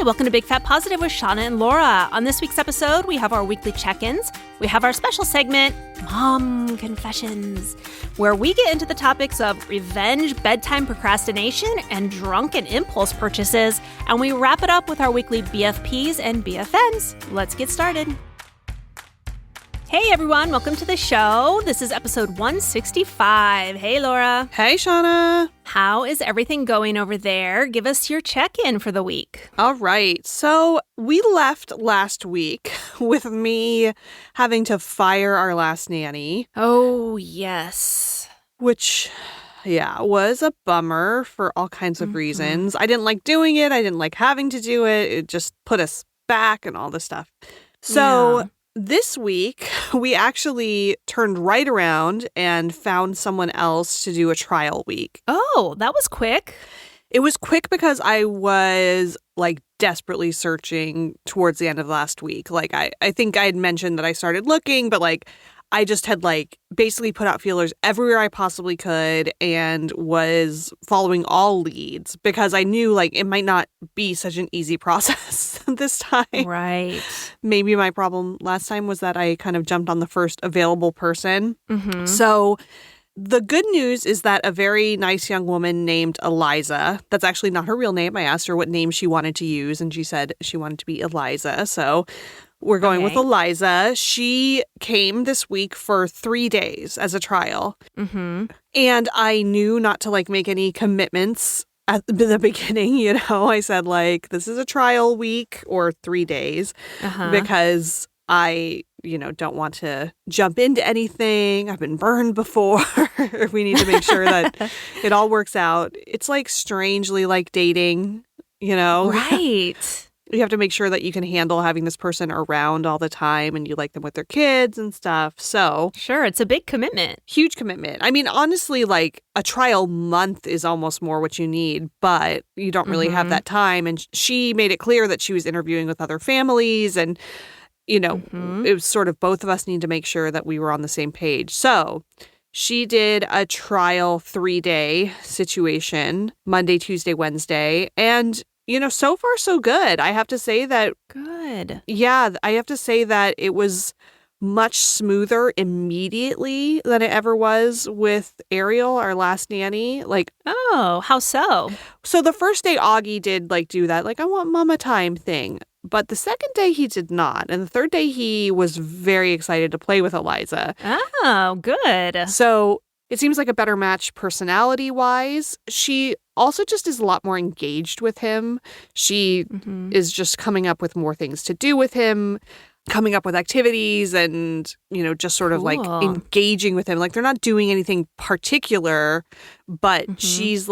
Hi, welcome to Big Fat Positive with Shauna and Laura. On this week's episode, we have our weekly check-ins. We have our special segment, Mom Confessions, where we get into the topics of revenge, bedtime procrastination, and drunken impulse purchases. And we wrap it up with our weekly BFPs and BFNs. Let's get started. Hey everyone, welcome to the show. This is episode 165. Hey Laura. Hey Shauna. How is everything going over there? Give us your check-in for the week. All right. So we left last week with me having to fire our last nanny. Oh, yes. Which, was a bummer for all kinds of reasons. I didn't like doing it. I didn't like having to do it. It just put us back and all this stuff. So this week, we actually turned right around and found someone else to do a trial week. Oh, that was quick. It was quick because I was desperately searching towards the end of last week. I think I had mentioned that I started looking, but I just had basically put out feelers everywhere I possibly could and was following all leads because I knew it might not be such an easy process this time. Right. Maybe my problem last time was that I kind of jumped on the first available person. Mm-hmm. So the good news is that a very nice young woman named Eliza, that's actually not her real name. I asked her what name she wanted to use and she said she wanted to be Eliza. So we're going with Eliza. She came this week for 3 days as a trial. Mm-hmm. And I knew not to make any commitments at the beginning. I said this is a trial week or 3 days because I, don't want to jump into anything. I've been burned before. We need to make sure that it all works out. It's strangely like dating, Right. You have to make sure that you can handle having this person around all the time and you like them with their kids and stuff. So Sure, it's a big commitment. huge commitment. I mean, honestly, a trial month is almost more what you need, but you don't really have that time. And she made it clear that she was interviewing with other families and, it was sort of both of us need to make sure that we were on the same page. So she did a trial 3-day situation, Monday, Tuesday, Wednesday, and so far, so good. I have to say that. Good. Yeah, I have to say that it was much smoother immediately than it ever was with Ariel, our last nanny. Oh, how so? So the first day, Augie did do that, I want mama time thing. But the second day, he did not. And the third day, he was very excited to play with Eliza. Oh, good. So it seems like a better match personality-wise. She also just is a lot more engaged with him. She is just coming up with more things to do with him, coming up with activities and, just sort of engaging with him. They're not doing anything particular, but she's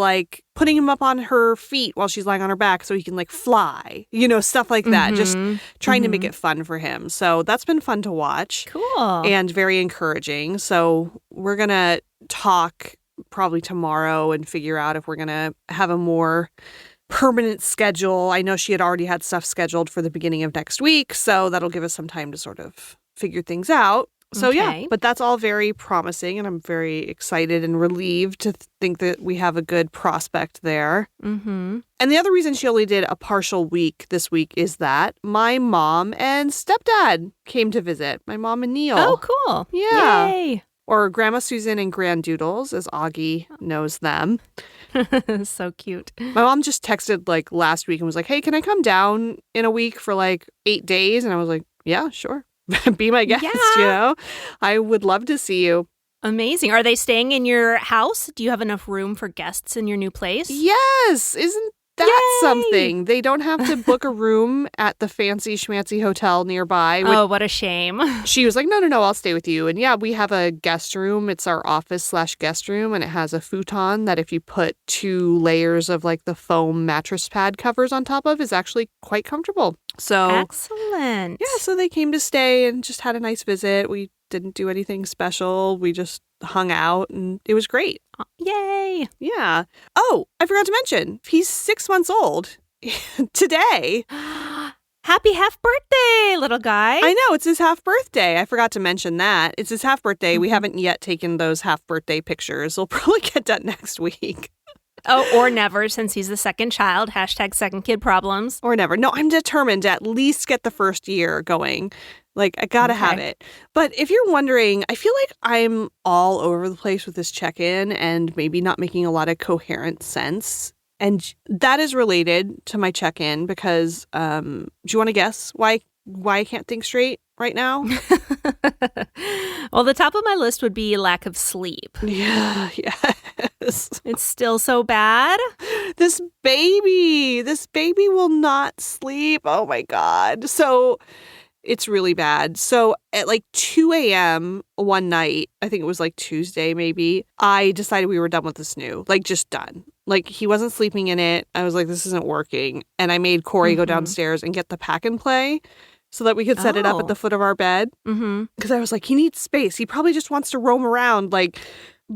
putting him up on her feet while she's lying on her back so he can fly, stuff like that. Just trying to make it fun for him. So that's been fun to watch. Cool. And very encouraging. So we're going to talk probably tomorrow and figure out if we're going to have a more permanent schedule. I know she had already had stuff scheduled for the beginning of next week, so that'll give us some time to sort of figure things out. So but that's all very promising and I'm very excited and relieved to think that we have a good prospect there. Mm-hmm. And the other reason she only did a partial week this week is that my mom and stepdad came to visit. My mom and Neil. Oh, cool. Yeah. Yay. Or Grandma Susan and Grandoodles, as Augie knows them. So cute. My mom just texted last week and was like, hey, can I come down in a week for 8 days? And I was like, yeah, sure. Be my guest, I would love to see you. Amazing. Are they staying in your house? Do you have enough room for guests in your new place? Yes. Isn't that something? They don't have to book a room at the fancy schmancy hotel nearby. Oh, what a shame. She was like, no, I'll stay with you. And yeah, we have a guest room. It's our office/guest room. And it has a futon that if you put 2 layers of the foam mattress pad covers on top of is actually quite comfortable. So excellent. Yeah, so they came to stay and just had a nice visit. We didn't do anything special. We just hung out and it was great. Yay. Yeah. Oh, I forgot to mention, he's 6 months old today. Happy half birthday, little guy. I know, it's his half birthday. I forgot to mention that. It's his half birthday. We haven't yet taken those half birthday pictures. We'll probably get done next week. Oh, or never, since he's the second child. Hashtag second kid problems. Or never. No, I'm determined to at least get the first year going. Like, I gotta have it. But if you're wondering, I feel like I'm all over the place with this check-in and maybe not making a lot of coherent sense. And that is related to my check-in because, do you want to guess why I can't think straight right now? Well, the top of my list would be lack of sleep. Yeah, yes. It's still so bad. This baby will not sleep. Oh my God. So it's really bad. So at like 2 a.m. one night, I think it was like Tuesday maybe, I decided we were done with the snoo. Like, just done. Like, he wasn't sleeping in it. I was like, this isn't working. And I made Corey go downstairs and get the pack and play so that we could set it up at the foot of our bed. Because I was like, he needs space. He probably just wants to roam around. Like,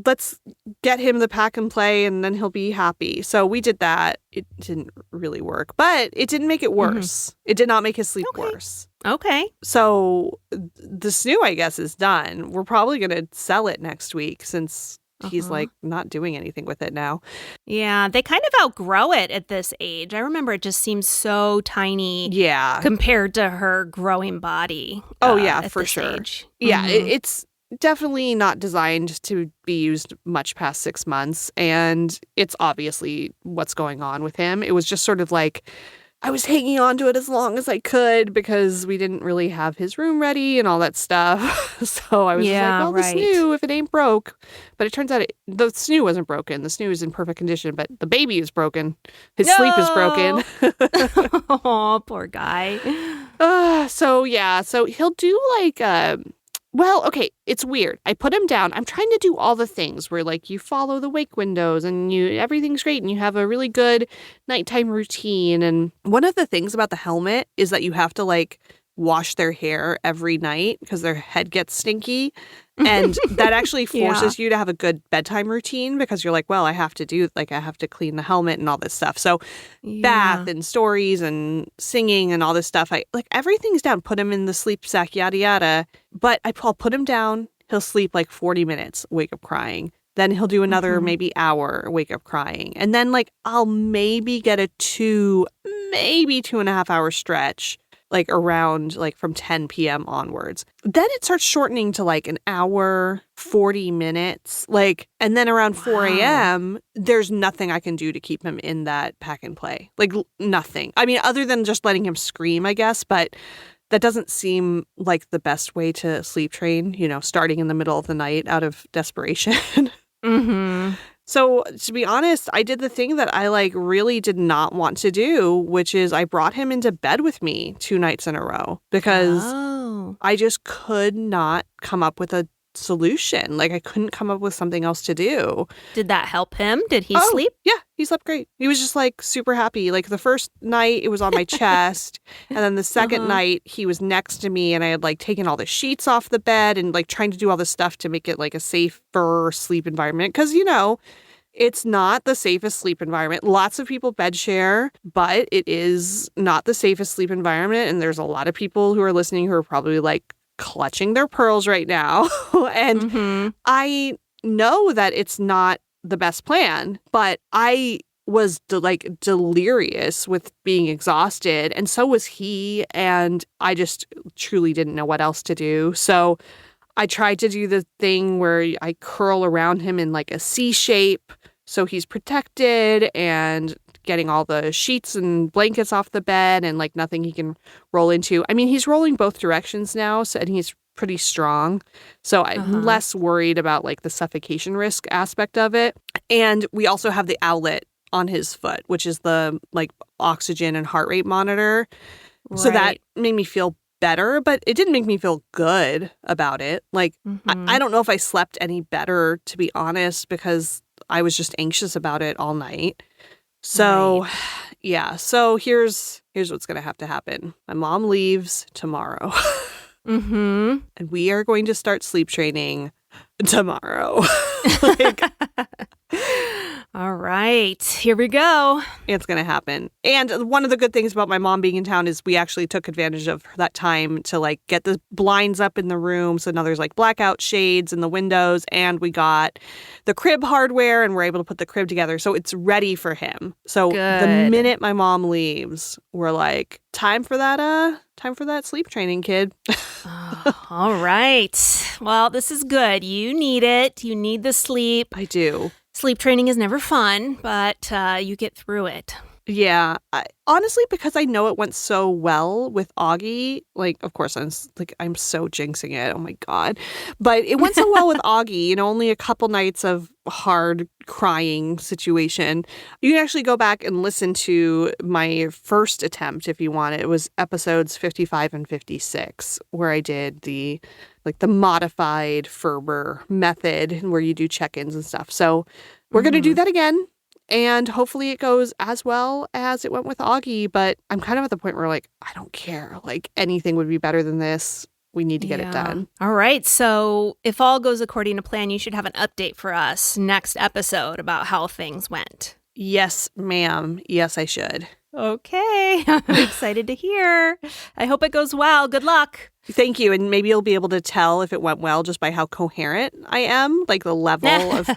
let's get him the pack and play and then he'll be happy. So we did that. It didn't really work, but it didn't make it worse. It did not make his sleep worse. Okay. So the snoo, I guess, is done. We're probably going to sell it next week since he's like not doing anything with it now. Yeah, they kind of outgrow it at this age. I remember it just seems so tiny. Yeah. Compared to her growing body. Oh, yeah, at for this sure. age. Yeah, it's definitely not designed to be used much past 6 months. And it's obviously what's going on with him. It was just sort of like, I was hanging on to it as long as I could because we didn't really have his room ready and all that stuff. So I was just like, well, the snoo, if it ain't broke. But it turns out the snoo wasn't broken. The snoo is in perfect condition, but the baby is broken. His sleep is broken. Oh, poor guy. So he'll do like well, okay, it's weird. I put him down. I'm trying to do all the things where like you follow the wake windows and everything's great and you have a really good nighttime routine. And one of the things about the helmet is that you have to like wash their hair every night because their head gets stinky. And that actually forces you to have a good bedtime routine because you're like, well, I have to clean the helmet and all this stuff. So bath and stories and singing and all this stuff. Everything's down. Put him in the sleep sack, yada, yada. But I'll put him down. He'll sleep like 40 minutes, wake up crying. Then he'll do another maybe hour, wake up crying. And then like I'll maybe get a 2.5 hour stretch. Like around like from 10 p.m. onwards. Then it starts shortening to like an hour, 40 minutes. Like, and then around 4 a.m., there's nothing I can do to keep him in that pack and play. Like nothing. I mean, other than just letting him scream, I guess. But that doesn't seem like the best way to sleep train, starting in the middle of the night out of desperation. So to be honest, I did the thing that I like really did not want to do, which is I brought him into bed with me 2 nights in a row because I just could not come up with a solution. Like I couldn't come up with something else to do. Did that help him? Did he sleep? Yeah, he slept great. He was just like super happy. Like the first night it was on my chest. And then the second night he was next to me and I had like taken all the sheets off the bed and like trying to do all this stuff to make it like a safer sleep environment. Because, it's not the safest sleep environment. Lots of people bed share, but it is not the safest sleep environment. And there's a lot of people who are listening who are probably like clutching their pearls right now. And I know that it's not the best plan, but I was delirious with being exhausted. And so was he. And I just truly didn't know what else to do. So I tried to do the thing where I curl around him in like a C shape so he's protected and getting all the sheets and blankets off the bed and like nothing he can roll into. I mean, he's rolling both directions now, and he's pretty strong. So I'm less worried about like the suffocation risk aspect of it. And we also have the owlet on his foot, which is the like oxygen and heart rate monitor. Right. So that made me feel better, but it didn't make me feel good about it. Like, I don't know if I slept any better, to be honest, because I was just anxious about it all night. So, so here's what's going to have to happen. My mom leaves tomorrow. And we are going to start sleep training tomorrow. All right, here we go. It's going to happen. And one of the good things about my mom being in town is we actually took advantage of that time to like get the blinds up in the room. So now there's like blackout shades in the windows, and we got the crib hardware and we're able to put the crib together. So it's ready for him. So the minute my mom leaves, we're like, time for that sleep training, kid. All right. Well, this is good. You need it. You need the sleep. I do. Sleep training is never fun, but you get through it. Yeah. Honestly, because I know it went so well with Augie, like, of course, I'm so jinxing it. Oh, my God. But it went so well with Augie, only a couple nights of hard crying situation. You can actually go back and listen to my first attempt if you want it. It was episodes 55 and 56, where I did the modified Ferber method where you do check-ins and stuff. So we're going to do that again. And hopefully it goes as well as it went with Augie. But I'm kind of at the point where, like, I don't care. Like, anything would be better than this. We need to get it done. All right. So if all goes according to plan, you should have an update for us next episode about how things went. Yes, ma'am. Yes, I should. Okay. I'm excited to hear. I hope it goes well. Good luck. Thank you. And maybe you'll be able to tell if it went well just by how coherent I am, like the level of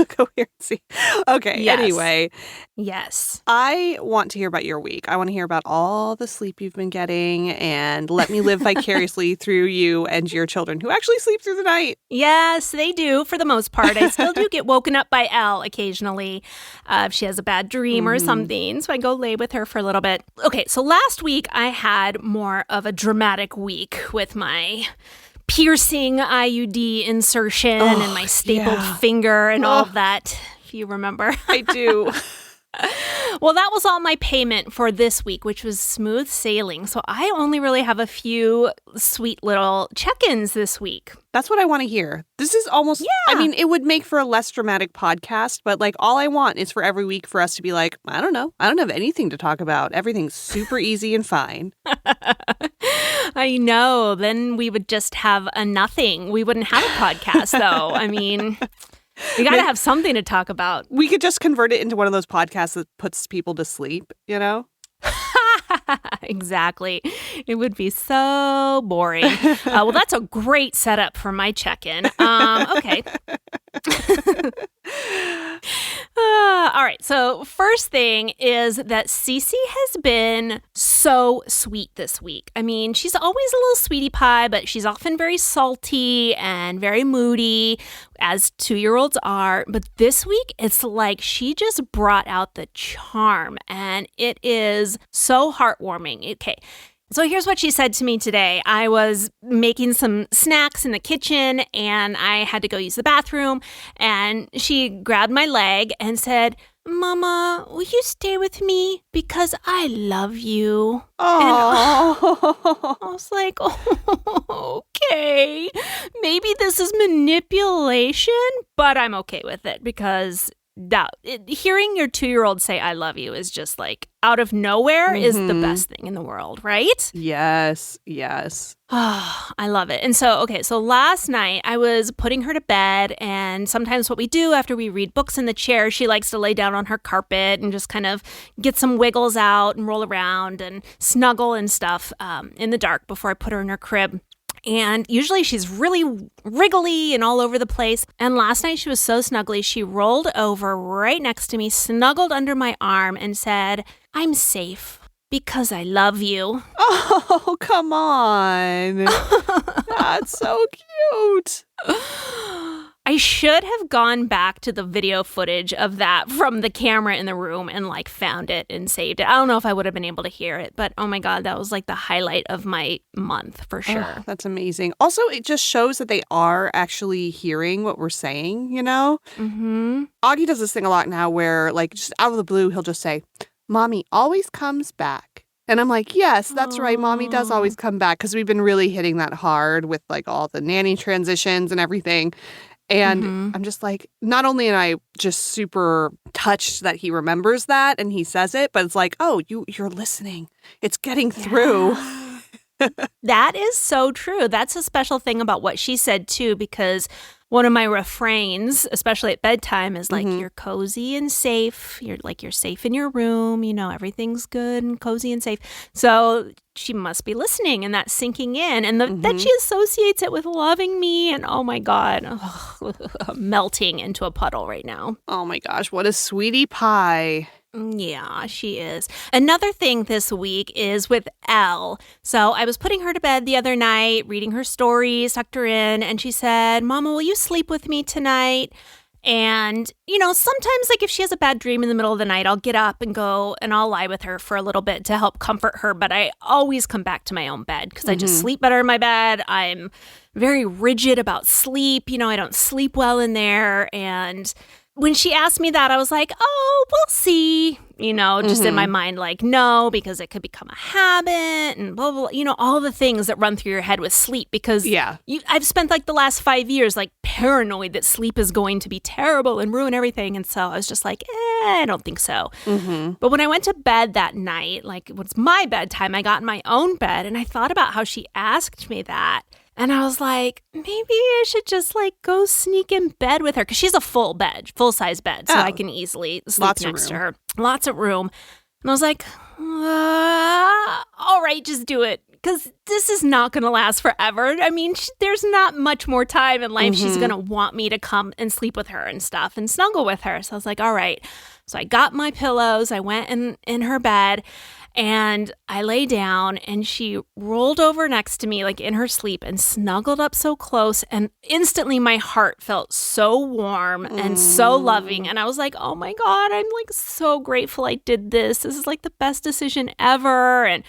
coherency. Okay. Yes. Anyway. Yes. I want to hear about your week. I want to hear about all the sleep you've been getting, and let me live vicariously through you and your children who actually sleep through the night. Yes, they do for the most part. I still do get woken up by Elle occasionally if she has a bad dream or something. So I go lay with her for a little bit. Okay. So last week I had more of a dramatic week with my piercing IUD insertion and my stapled finger and all of that, if you remember. I do. Well, that was all my payment for this week, which was smooth sailing. So I only really have a few sweet little check-ins this week. That's what I want to hear. This is almost, I mean, it would make for a less dramatic podcast, but like all I want is for every week for us to be like, I don't know. I don't have anything to talk about. Everything's super easy and fine. I know. Then we would just have a nothing. We wouldn't have a podcast, though. I mean, we got to have something to talk about. We could just convert it into one of those podcasts that puts people to sleep, Exactly. It would be so boring. Well, that's a great setup for my check-in. Okay. All right. So first thing is that Cece has been so sweet this week. I mean, she's always a little sweetie pie, but she's often very salty and very moody, as 2-year-olds are. But this week, it's like she just brought out the charm, and it is so heartwarming. Okay. So here's what she said to me today. I was making some snacks in the kitchen and I had to go use the bathroom, and she grabbed my leg and said, "Mama, will you stay with me? Because I love you." Oh. I was like, oh, okay. Maybe this is manipulation, but I'm okay with it because hearing your 2-year-old say "I love you" is just like out of nowhere is the best thing in the world, right? Yes, yes. Oh, I love it. And so last night I was putting her to bed, and sometimes what we do after we read books in the chair, she likes to lay down on her carpet and just kind of get some wiggles out and roll around and snuggle and stuff in the dark before I put her in her crib. And usually she's really wriggly and all over the place. And last night she was so snuggly, she rolled over right next to me, snuggled under my arm, and said, "I'm safe because I love you." Oh, come on. That's so cute. I should have gone back to the video footage of that from the camera in the room and like found it and saved it. I don't know if I would have been able to hear it, but oh my God, that was like the highlight of my month for sure. Oh, that's amazing. Also, it just shows that they are actually hearing what we're saying, Augie does this thing a lot now where like just out of the blue, he'll just say, "Mommy always comes back." And I'm like, yes, that's right. Mommy does always come back, because we've been really hitting that hard with like all the nanny transitions and everything. And I'm just like, not only am I just super touched that he remembers that and he says it, but it's like, oh, you're listening. It's getting through. That is so true. That's a special thing about what she said, too, because one of my refrains, especially at bedtime, is like, you're cozy and safe. You're safe in your room. Everything's good and cozy and safe. So she must be listening, and that's sinking in. And that she associates it with loving me. And oh my God, melting into a puddle right now. Oh my gosh, what a sweetie pie. Yeah, she is. Another thing this week is with Elle. So I was putting her to bed the other night, reading her stories, tucked her in, and she said, Mama, will you sleep with me tonight? And, sometimes like if she has a bad dream in the middle of the night, I'll get up and go and I'll lie with her for a little bit to help comfort her. But I always come back to my own bed because I just sleep better in my bed. I'm very rigid about sleep. I don't sleep well in there. And when she asked me that, I was like, oh, we'll see, just in my mind, like, no, because it could become a habit and blah, blah, blah, all the things that run through your head with sleep. Because I've spent like the last 5 years like paranoid that sleep is going to be terrible and ruin everything. And so I was just like, I don't think so. But when I went to bed that night, like it was my bedtime, I got in my own bed and I thought about how she asked me that. And I was like, maybe I should just like go sneak in bed with her because she's a full-size bed. So I can easily sleep next to her. Lots of room. And I was like, all right, just do it. Because this is not going to last forever. I mean, there's not much more time in life. She's going to want me to come and sleep with her and stuff and snuggle with her. So I was like, all right. So I got my pillows. I went in her bed. And I lay down and she rolled over next to me like in her sleep and snuggled up so close. And instantly my heart felt so warm and so loving. And I was like, oh my God, I'm like so grateful I did this. This is like the best decision ever. And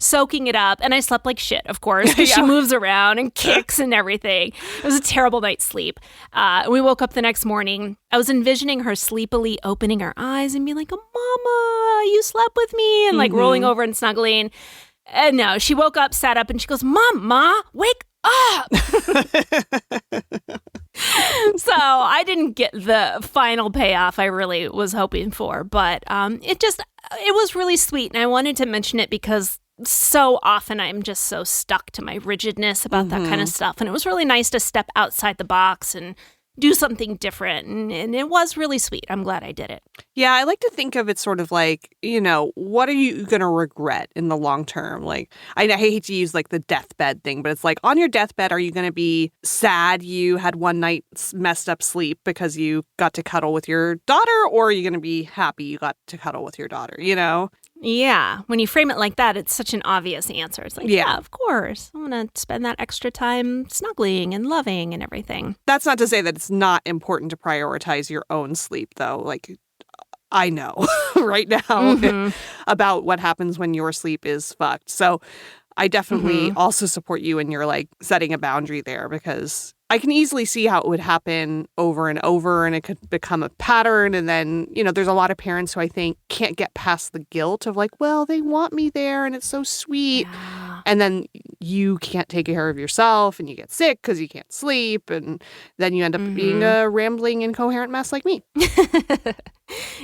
soaking it up. And I slept like shit, of course, because she moves around and kicks and everything. It was a terrible night's sleep. We woke up the next morning. I was envisioning her sleepily opening her eyes and being like, Mama, you slept with me, and like rolling over and snuggling. And no, she woke up, sat up, and she goes, Ma, wake up. So I didn't get the final payoff I really was hoping for, but it was really sweet. And I wanted to mention it because so often I'm just so stuck to my rigidness about that kind of stuff. And it was really nice to step outside the box and do something different. And it was really sweet. I'm glad I did it. Yeah, I like to think of it sort of like, what are you going to regret in the long term? Like, I hate to use like the deathbed thing, but it's like on your deathbed, are you going to be sad you had one night's messed up sleep because you got to cuddle with your daughter? Or are you going to be happy you got to cuddle with your daughter, Yeah. When you frame it like that, it's such an obvious answer. It's like, yeah, of course. I want to spend that extra time snuggling and loving and everything. That's not to say that it's not important to prioritize your own sleep, though. Like, I know right now about what happens when your sleep is fucked. So I definitely also support you in your like setting a boundary there, because I can easily see how it would happen over and over and it could become a pattern. And then, there's a lot of parents who I think can't get past the guilt of like, well, they want me there and it's so sweet. Yeah. And then you can't take care of yourself and you get sick because you can't sleep. And then you end up being a rambling, incoherent mess like me.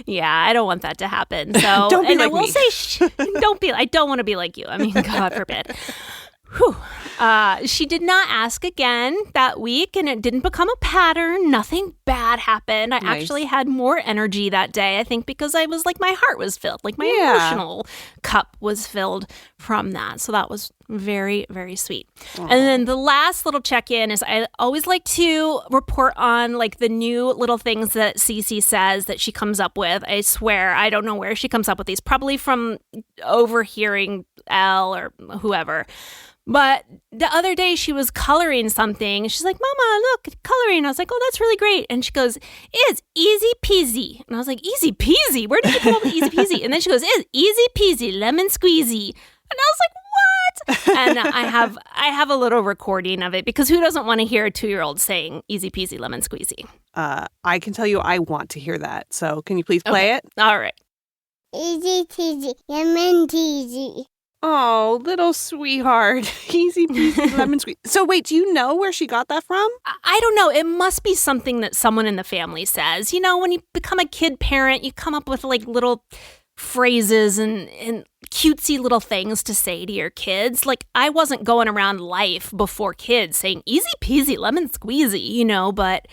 Yeah, I don't want that to happen. So don't be and like I will me. say, I don't want to be like you. I mean, God forbid. Whew. She did not ask again that week, and it didn't become a pattern. Nothing bad happened. I actually had more energy that day, I think, because I was like, my heart was filled. Like my emotional cup was filled from that. So that was very, very sweet. Aww. And then the last little check-in is I always like to report on like the new little things that Cece says that she comes up with. I swear, I don't know where she comes up with these. Probably from overhearing Elle or whoever. But the other day she was coloring something. She's like, Mama, look, coloring. I was like, oh, that's really great. And she goes, it's easy peasy. And I was like, easy peasy? Where did you come up with easy peasy? And then she goes, it's easy peasy, lemon squeezy. And I was like, what? And I have a little recording of it because who doesn't want to hear a 2-year-old saying easy peasy, lemon squeezy? I can tell you I want to hear that. So can you please play it? All right. Easy peasy, lemon teasy. Oh, little sweetheart. Easy peasy, lemon squeezy. So wait, do you know where she got that from? I don't know. It must be something that someone in the family says. When you become a kid parent, you come up with like little phrases and cutesy little things to say to your kids. Like, I wasn't going around life before kids saying easy peasy lemon squeezy, but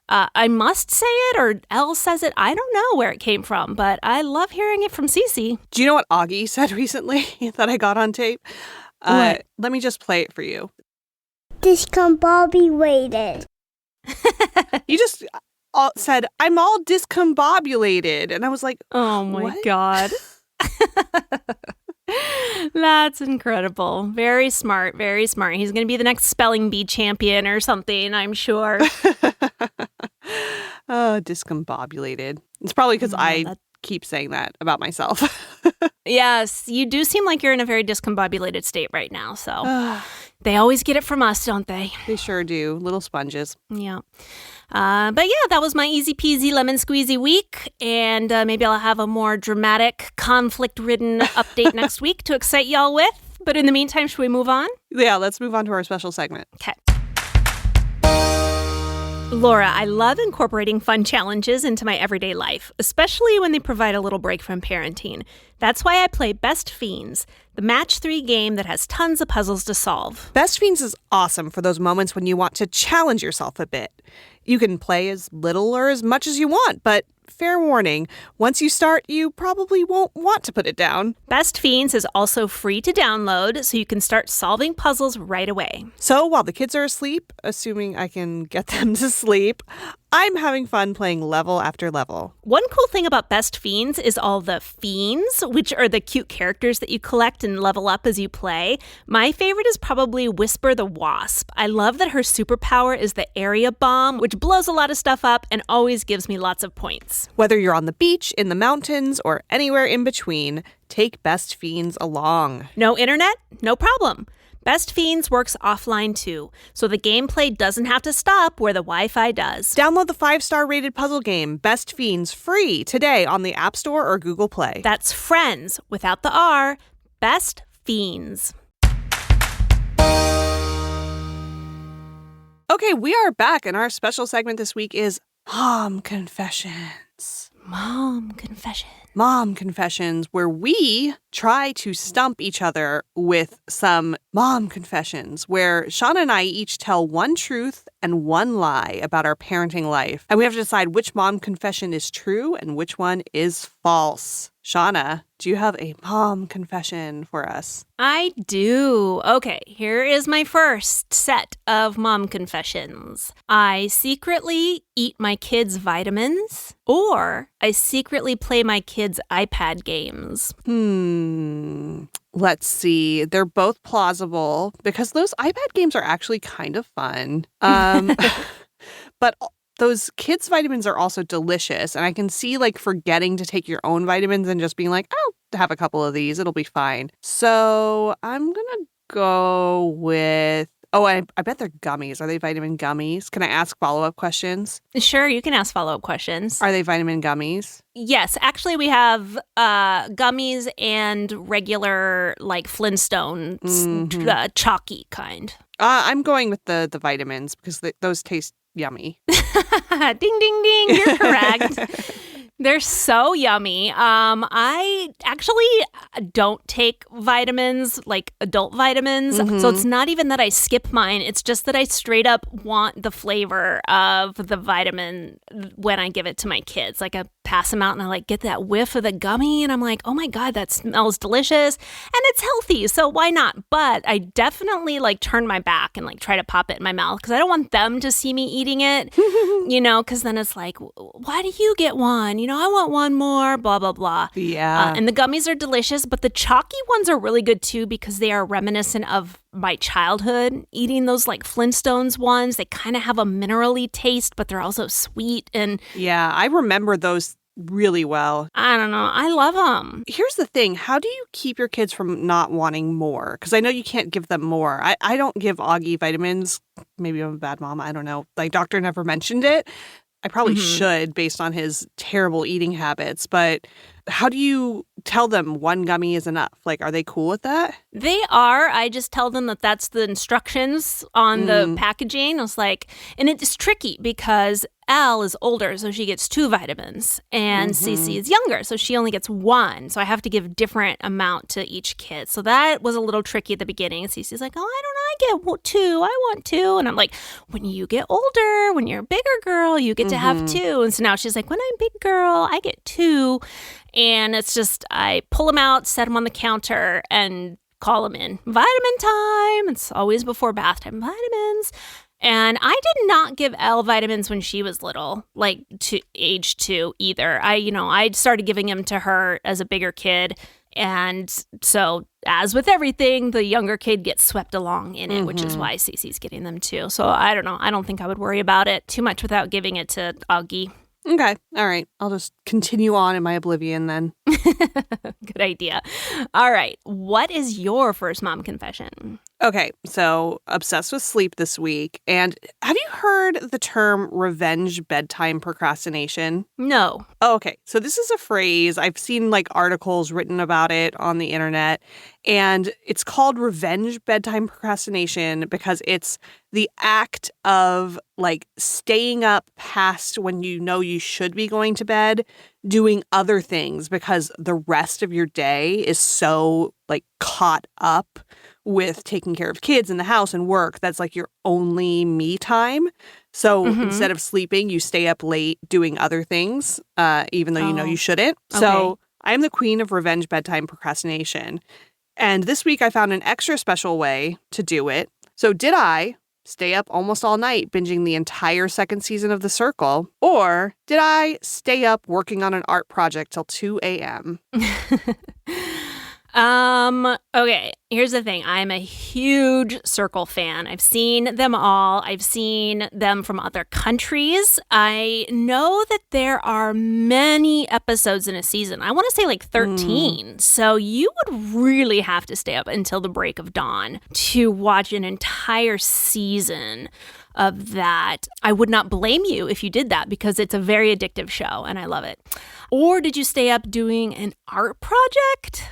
I must say it, or Elle says it. I don't know where it came from, but I love hearing it from Cece. Do you know what Augie said recently that I got on tape? What? Let me just play it for you. Discombobulated. You just said, I'm all discombobulated. And I was like, Oh my what? God. That's incredible. Very smart, very smart. He's going to be the next spelling bee champion or something, I'm sure. Discombobulated. It's probably because I keep saying that about myself. Yes, you do seem like you're in a very discombobulated state right now. So they always get it from us, don't they? They sure do. Little sponges. Yeah. But yeah, that was my easy peasy lemon squeezy week. And maybe I'll have a more dramatic, conflict-ridden update next week to excite y'all with. But in the meantime, should we move on? Yeah, let's move on to our special segment. Okay. Laura, I love incorporating fun challenges into my everyday life, especially when they provide a little break from parenting. That's why I play Best Fiends, the match 3 game that has tons of puzzles to solve. Best Fiends is awesome for those moments when you want to challenge yourself a bit. You can play as little or as much as you want, but fair warning, once you start, you probably won't want to put it down. Best Fiends is also free to download, so you can start solving puzzles right away. So while the kids are asleep, assuming I can get them to sleep, I'm having fun playing level after level. One cool thing about Best Fiends is all the fiends, which are the cute characters that you collect and level up as you play. My favorite is probably Whisper the Wasp. I love that her superpower is the area bomb, which blows a lot of stuff up and always gives me lots of points. Whether you're on the beach, in the mountains, or anywhere in between, take Best Fiends along. No internet? No problem. Best Fiends works offline too, so the gameplay doesn't have to stop where the Wi-Fi does. Download the 5-star rated puzzle game, Best Fiends, free today on the App Store or Google Play. That's Friends, without the R, Best Fiends. Okay, we are back, and our special segment this week is Mom Confessions. Mom Confession. Mom Confessions, where we try to stump each other with some mom confessions, where Shauna and I each tell one truth and one lie about our parenting life. And we have to decide which mom confession is true and which one is false. Shauna, do you have a mom confession for us? I do. Okay, here is my first set of mom confessions. I secretly eat my kids' vitamins, or I secretly play my kids' iPad games. Let's see. They're both plausible because those iPad games are actually kind of fun. But those kids' vitamins are also delicious. And I can see like forgetting to take your own vitamins and just being like, I'll have a couple of these. It'll be fine. So I'm going to go with, I bet they're gummies. Are they vitamin gummies? Can I ask follow-up questions? Sure, you can ask follow-up questions. Are they vitamin gummies? Yes, actually we have gummies and regular like Flintstones, chalky kind. I'm going with the vitamins because those taste yummy. Ding, ding, ding. You're correct. They're so yummy. I actually don't take vitamins, like adult vitamins. So it's not even that I skip mine. It's just that I straight up want the flavor of the vitamin when I give it to my kids. Like I pass them out and I like get that whiff of the gummy and I'm like, oh my God, that smells delicious. And it's healthy, so why not? But I definitely like turn my back and like try to pop it in my mouth because I don't want them to see me eating it, because then it's like, why do you get one? I want one more, blah, blah, blah. Yeah. And the gummies are delicious, but the chalky ones are really good too because they are reminiscent of my childhood. Eating those like Flintstones ones, they kind of have a minerally taste, but they're also sweet. And yeah, I remember those really well. I don't know. I love them. Here's the thing. How do you keep your kids from not wanting more? Because I know you can't give them more. I don't give Augie vitamins. Maybe I'm a bad mom. I don't know. Like, doctor never mentioned it. I probably should based on his terrible eating habits. But How do you tell them one gummy is enough? Like, are they cool with that? They are. I just tell them that that's the instructions on the packaging. I was like, and it's tricky because Elle is older, so she gets 2 vitamins, and Cece is younger, so she only gets 1. So I have to give different amount to each kid. So that was a little tricky at the beginning. Cece's like, oh, I don't know, I get 2. I want 2. And I'm like, when you get older, when you're a bigger girl, you get to have 2. And so now she's like, when I'm a big girl, I get 2. And it's just, I pull them out, set them on the counter, and call them in. Vitamin time. It's always before bath time. Vitamins. And I did not give Elle vitamins when she was little, like to age 2 either. I started giving them to her as a bigger kid. And so, as with everything, the younger kid gets swept along in it, which is why Cece's getting them too. So I don't know. I don't think I would worry about it too much without giving it to Augie. Okay. All right. I'll just continue on in my oblivion then. Good idea. All right. What is your first mom confession? Okay. So, obsessed with sleep this week. And have you heard the term revenge bedtime procrastination? No. Oh, okay. So this is a phrase. I've seen like articles written about it on the internet. And it's called revenge bedtime procrastination because it's the act of like staying up past when you know you should be going to bed, doing other things because the rest of your day is so like caught up with taking care of kids in the house and work. That's like your only me time. So instead of sleeping, you stay up late doing other things, even though you know you shouldn't. Okay. So I'm the queen of revenge bedtime procrastination. And this week I found an extra special way to do it. So did I stay up almost all night binging the entire second season of The Circle? Or did I stay up working on an art project till 2 a.m.? Okay, here's the thing. I'm a huge Circle fan. I've seen them all. I've seen them from other countries. I know that there are many episodes in a season. I want to say like 13. So you would really have to stay up until the break of dawn to watch an entire season of that. I would not blame you if you did that because it's a very addictive show and I love it. Or did you stay up doing an art project?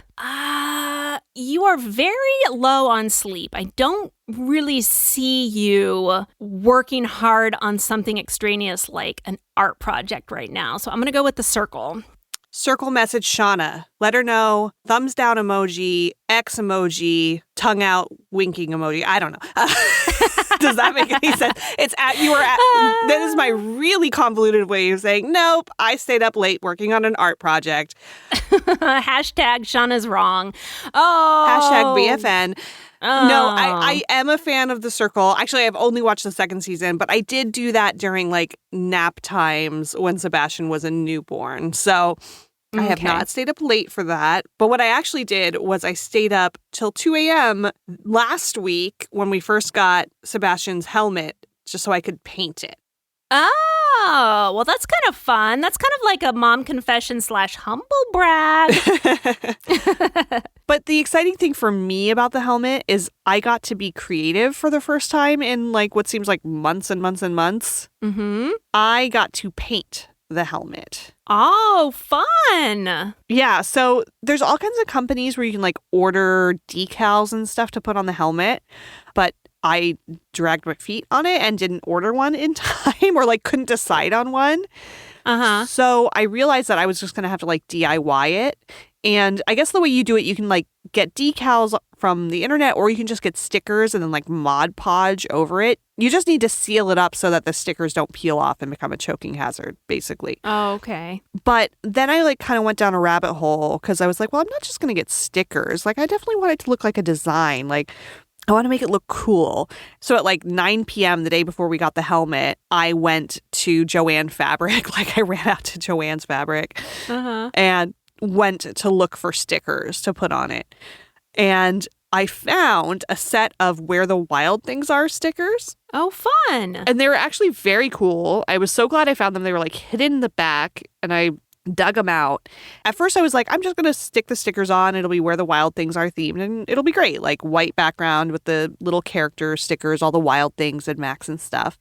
You are very low on sleep. I don't really see you working hard on something extraneous like an art project right now. So I'm going to go with The Circle. Circle message Shauna. Let her know. Thumbs down emoji, X emoji, tongue out, winking emoji. I don't know. Does that make any sense? That is my really convoluted way of saying, nope, I stayed up late working on an art project. Hashtag Shauna's wrong. Oh. Hashtag BFN. Oh. No, I am a fan of The Circle. Actually, I've only watched the second season, but I did do that during like nap times when Sebastian was a newborn. So I have not stayed up late for that. But what I actually did was I stayed up till 2 a.m. last week when we first got Sebastian's helmet just so I could paint it. Oh, well, that's kind of fun. That's kind of like a mom confession / humble brag. But the exciting thing for me about the helmet is I got to be creative for the first time in like what seems like months and months and months. I got to paint the helmet. Oh, fun. Yeah, so there's all kinds of companies where you can like order decals and stuff to put on the helmet, but I dragged my feet on it and didn't order one in time or like couldn't decide on one. So I realized that I was just going to have to like DIY it. And I guess the way you do it, you can like get decals from the internet or you can just get stickers and then like Mod Podge over it. You just need to seal it up so that the stickers don't peel off and become a choking hazard, basically. Oh, okay. But then I like kind of went down a rabbit hole because I was like, well, I'm not just going to get stickers. Like I definitely want it to look like a design. Like I want to make it look cool. So at like 9 p.m. the day before we got the helmet, I went to Joann Fabric. Like I ran out to Joann's Fabric and went to look for stickers to put on it. And I found a set of Where the Wild Things Are stickers. Oh, fun. And they were actually very cool. I was so glad I found them. They were like hidden in the back and I dug them out. At first I was like, I'm just going to stick the stickers on. It'll be Where the Wild Things Are themed and it'll be great. Like white background with the little character stickers, all the wild things and Max and stuff.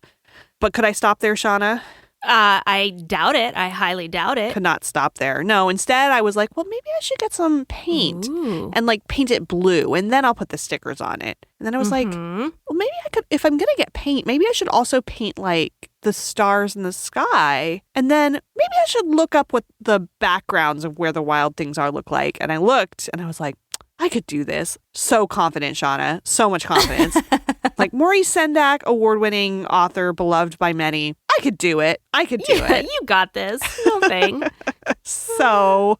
But could I stop there, Shauna? I doubt it. I highly doubt it. Could not stop there. No, instead I was like, well, maybe I should get some paint and like paint it blue and then I'll put the stickers on it. And then I was like, well, maybe I could, if I'm going to get paint, maybe I should also paint like the stars in the sky. And then maybe I should look up what the backgrounds of where the wild things are look like. And I looked and I was like, I could do this. So confident, Shauna. So much confidence. Like Maurice Sendak, award-winning author, beloved by many. I could do it. I could do it. You got this. No thing. So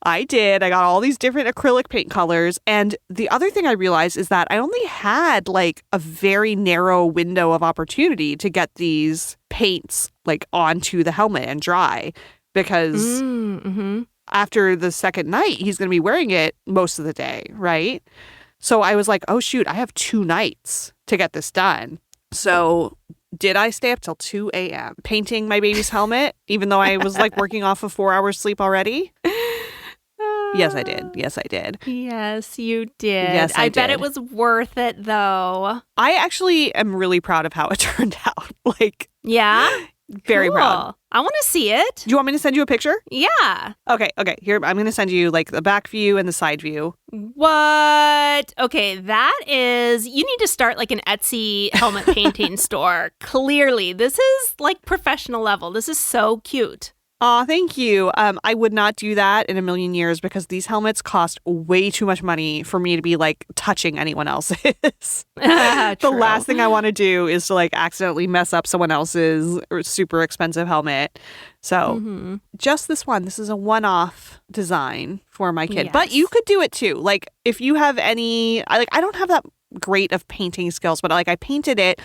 I did. I got all these different acrylic paint colors. And the other thing I realized is that I only had like a very narrow window of opportunity to get these paints like onto the helmet and dry because after the second night, he's going to be wearing it most of the day, right? So I was like, oh, shoot, I have 2 nights to get this done. So did I stay up till 2 a.m. painting my baby's helmet, even though I was like working off of 4 hours sleep already? Yes, I did. Yes, I did. Yes, you did. Yes, I bet did. it was worth it, though. I actually am really proud of how it turned out. Like, Yeah? very Cool. proud. I want to see it. Do you want me to send you a picture? Yeah. Okay. Here, I'm going to send you like the back view and the side view. What? Okay, that is, you need to start like an Etsy helmet painting store. Clearly, this is like professional level. This is so cute. Aw, thank you. I would not do that in a million years because these helmets cost way too much money for me to be like touching anyone else's. The last thing I want to do is to like accidentally mess up someone else's super expensive helmet. So just this one. This is a one-off design for my kid. Yes. But you could do it too. Like if you have any, I don't have that great of painting skills, but like I painted it.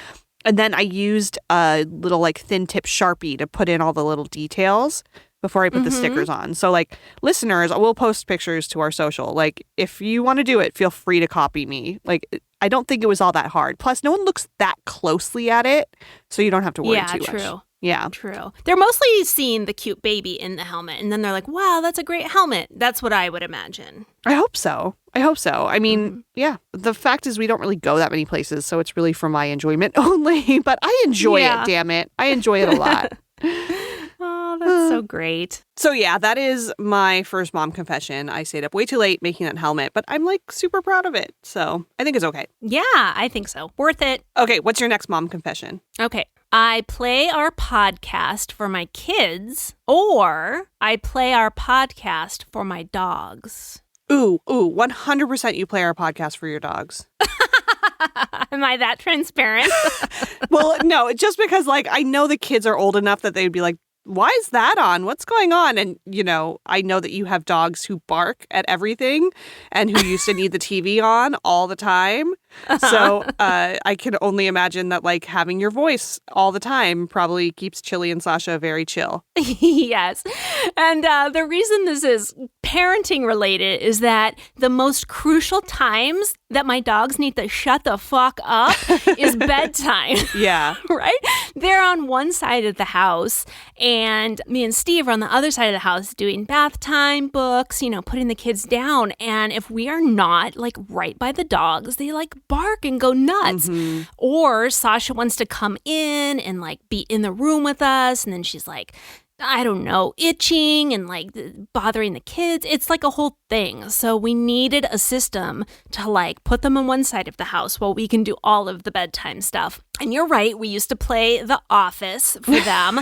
And then I used a little like thin tip Sharpie to put in all the little details before I put the stickers on. So like listeners, I will post pictures to our social. Like if you want to do it, feel free to copy me. Like I don't think it was all that hard. Plus no one looks that closely at it. So you don't have to worry too much. True. Yeah. True. They're mostly seeing the cute baby in the helmet. And then they're like, wow, that's a great helmet. That's what I would imagine. I hope so. I mean, yeah, the fact is we don't really go that many places, so it's really for my enjoyment only. But I enjoy it, damn it. I enjoy it a lot. Oh, that's so great. So yeah, that is my first mom confession. I stayed up way too late making that helmet, but I'm like super proud of it. So I think it's okay. Yeah, I think so. Worth it. Okay, what's your next mom confession? Okay. I play our podcast for my kids, or I play our podcast for my dogs. Ooh, 100% you play our podcast for your dogs. Am I that transparent? Well, no, just because like I know the kids are old enough that they'd be like, why is that on? What's going on? And, you know, I know that you have dogs who bark at everything and who used to need the TV on all the time. So I can only imagine that, like, having your voice all the time probably keeps Chili and Sasha very chill. Yes. And the reason this is parenting related is that the most crucial times that my dogs need to shut the fuck up is bedtime. Yeah. Right? They're on one side of the house and me and Steve are on the other side of the house doing bath time, books, you know, putting the kids down. And if we are not like right by the dogs, they like bark and go nuts. Or Sasha wants to come in and like be in the room with us. And then she's like, I don't know, itching and like bothering the kids. It's like a whole thing. So we needed a system to like put them on one side of the house while we can do all of the bedtime stuff. And you're right, we used to play The Office for them.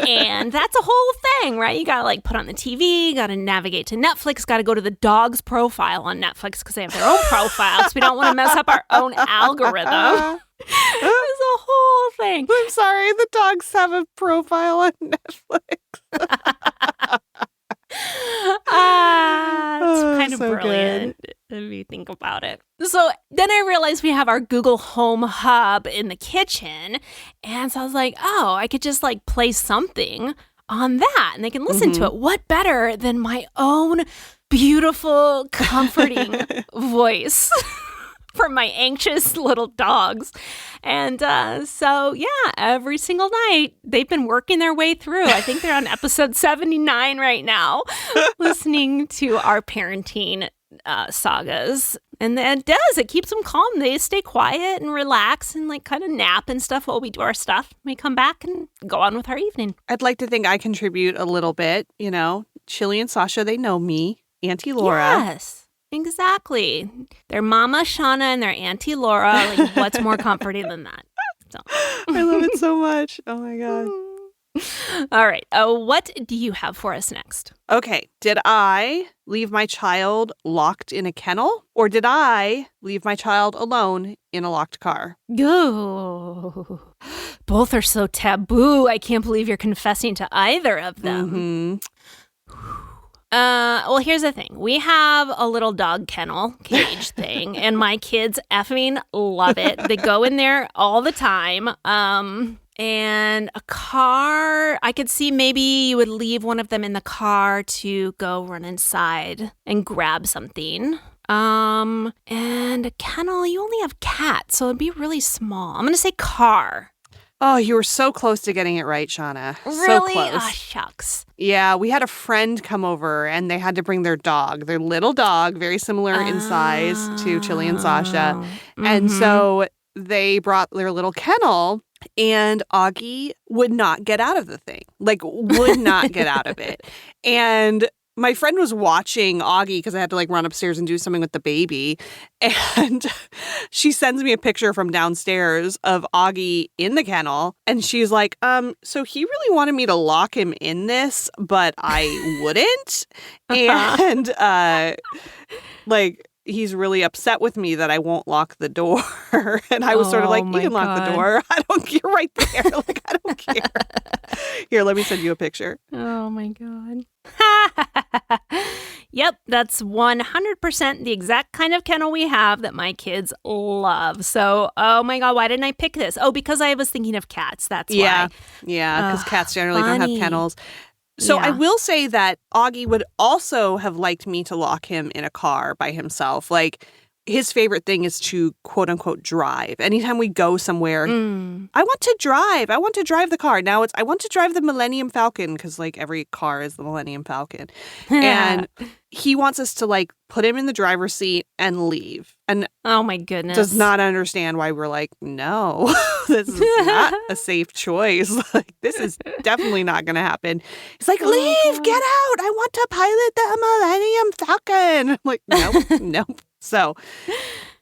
And that's a whole thing, right? You got to like put on the TV, got to navigate to Netflix, got to go to the dog's profile on Netflix because they have their own profile because we don't want to mess up our own algorithm. It's a whole thing. I'm sorry, the dogs have a profile on Netflix. It's kind of so brilliant if you think about it. So then I realized we have our Google Home Hub in the kitchen. And so I was like, oh, I could just like play something on that and they can listen to it. What better than my own beautiful, comforting voice? For my anxious little dogs. And so, yeah, every single night, they've been working their way through. I think they're on episode 79 right now, listening to our parenting sagas. And it does. It keeps them calm. They stay quiet and relax and like kind of nap and stuff while we do our stuff. We come back and go on with our evening. I'd like to think I contribute a little bit, Chili and Sasha, they know me. Auntie Laura. Yes, exactly. Their mama Shauna and their Auntie Laura. Like, what's more comforting than that? So. I love it so much. Oh my God. All right. What do you have for us next? Okay. Did I leave my child locked in a kennel, or did I leave my child alone in a locked car? Ooh. Both are so taboo. I can't believe you're confessing to either of them. Well, here's the thing. We have a little dog kennel cage thing, and my kids effing love it. They go in there all the time. And a car, I could see maybe you would leave one of them in the car to go run inside and grab something. And a kennel, you only have cats, so it'd be really small. I'm going to say car. Oh, you were so close to getting it right, Shauna. Really? So close. Ah, shucks. Yeah, we had a friend come over and they had to bring their dog, their little dog, very similar in size to Chili and Sasha. Mm-hmm. And so they brought their little kennel. And Augie would not get out of the thing, would not get out of it. And my friend was watching Augie because I had to run upstairs and do something with the baby. And she sends me a picture from downstairs of Augie in the kennel. And she's like, so he really wanted me to lock him in this, but I wouldn't. And he's really upset with me that I won't lock the door. And I was sort of like, you can lock the door. You're right there. I don't care. Here, let me send you a picture. Oh, my God. Yep, that's 100% the exact kind of kennel we have that my kids love. So, oh, my God, why didn't I pick this? Oh, because I was thinking of cats. That's why. Yeah, because cats generally don't have kennels. So Yeah. I will say that Augie would also have liked me to lock him in a car by himself. His favorite thing is to, quote unquote, drive. Anytime we go somewhere, I want to drive. I want to drive the car. Now I want to drive the Millennium Falcon because every car is the Millennium Falcon. And he wants us to put him in the driver's seat and leave. And oh, my goodness. does not understand why we're like, no, this is not a safe choice. This is definitely not going to happen. He's like, leave, get out. I want to pilot the Millennium Falcon. I'm like, nope. So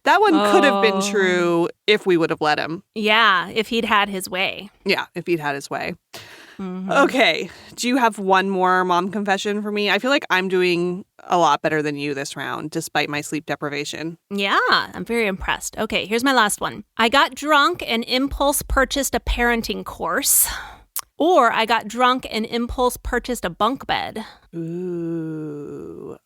that one could have been true if we would have let him. Yeah, if he'd had his way. Yeah, if he'd had his way. Mm-hmm. Okay. Do you have one more mom confession for me? I feel like I'm doing a lot better than you this round, despite my sleep deprivation. Yeah, I'm very impressed. Okay, here's my last one. I got drunk and impulse purchased a parenting course. Or I got drunk and impulse purchased a bunk bed. Ooh.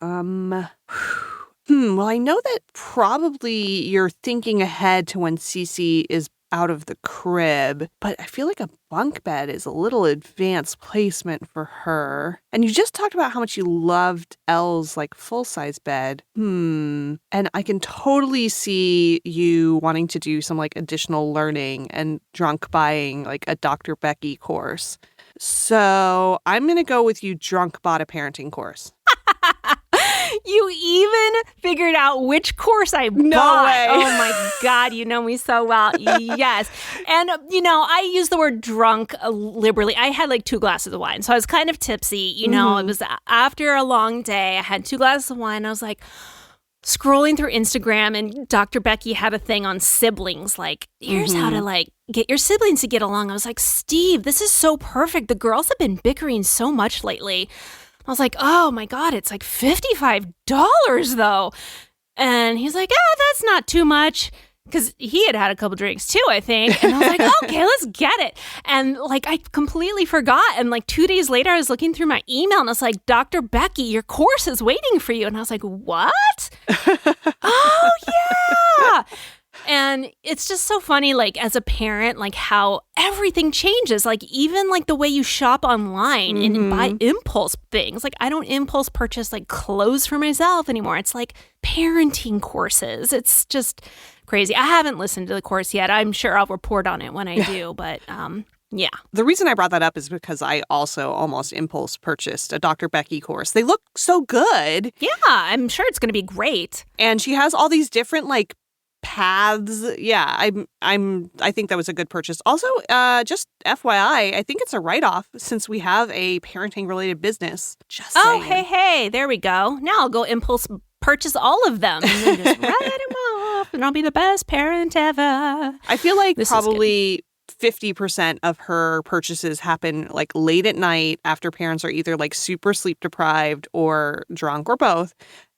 Well, I know that probably you're thinking ahead to when Cece is out of the crib, but I feel like a bunk bed is a little advanced placement for her. And you just talked about how much you loved Elle's full-size bed. And I can totally see you wanting to do some additional learning and drunk buying a Dr. Becky course. So I'm going to go with you drunk bought a parenting course. You even figured out which course I bought. No way. Oh, my God. You know me so well. Yes. And, I use the word drunk liberally. I had 2 glasses of wine. So I was kind of tipsy. It was after a long day. I had 2 glasses of wine. I was scrolling through Instagram, and Dr. Becky had a thing on siblings. Here's how to get your siblings to get along. I was like, Steve, this is so perfect. The girls have been bickering so much lately. I was like, oh my God, it's $55 though. And he's like, that's not too much. Because he had a couple drinks too, I think. And I was like, okay, let's get it. And I completely forgot. And 2 days later, I was looking through my email and I was like, Dr. Becky, your course is waiting for you. And I was like, what? Oh, yeah. And it's just so funny, as a parent, how everything changes. Even the way you shop online and buy impulse things. I don't impulse purchase clothes for myself anymore. It's parenting courses. It's just crazy. I haven't listened to the course yet. I'm sure I'll report on it when I do. But Yeah. The reason I brought that up is because I also almost impulse purchased a Dr. Becky course. They look so good. Yeah, I'm sure it's going to be great. And she has all these different like paths. Yeah, I think that was a good purchase. Also, just FYI, I think it's a write-off since we have a parenting related business. Just saying. Hey, there we go. Now I'll go impulse purchase all of them and then just write them off and I'll be the best parent ever. I feel like This is probably 50% of her purchases happen like late at night after parents are either like super sleep deprived or drunk or both.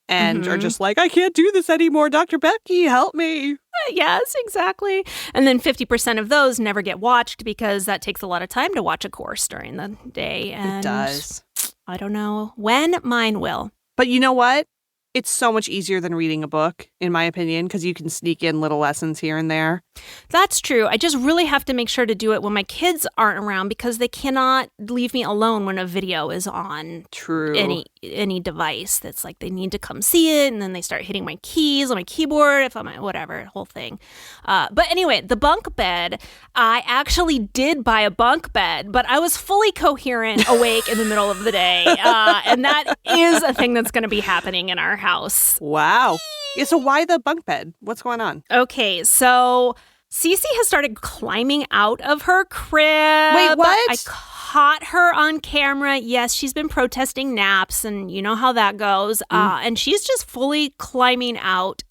And are just like, I can't do this anymore. Dr. Becky, help me. Yes, exactly. And then 50% of those never get watched because that takes a lot of time to watch a course during the day. And It does. I don't know when mine will. But you know what? It's so much easier than reading a book, in my opinion, because you can sneak in little lessons here and there. That's true. I just really have to make sure to do it when my kids aren't around because they cannot leave me alone when a video is on True. any device that's like they need to come see it, and then they start hitting my keys on my keyboard if I'm whatever, whole thing. But anyway, the bunk bed, I actually did buy a bunk bed, but I was fully coherent awake in the middle of the day. And that is a thing that's going to be happening in our house. Wow. Yeah, so why the bunk bed? What's going on? Okay, so Cece has started climbing out of her crib. Wait, what? I caught her on camera. Yes, she's been protesting naps, and you know how that goes. And she's just fully climbing out,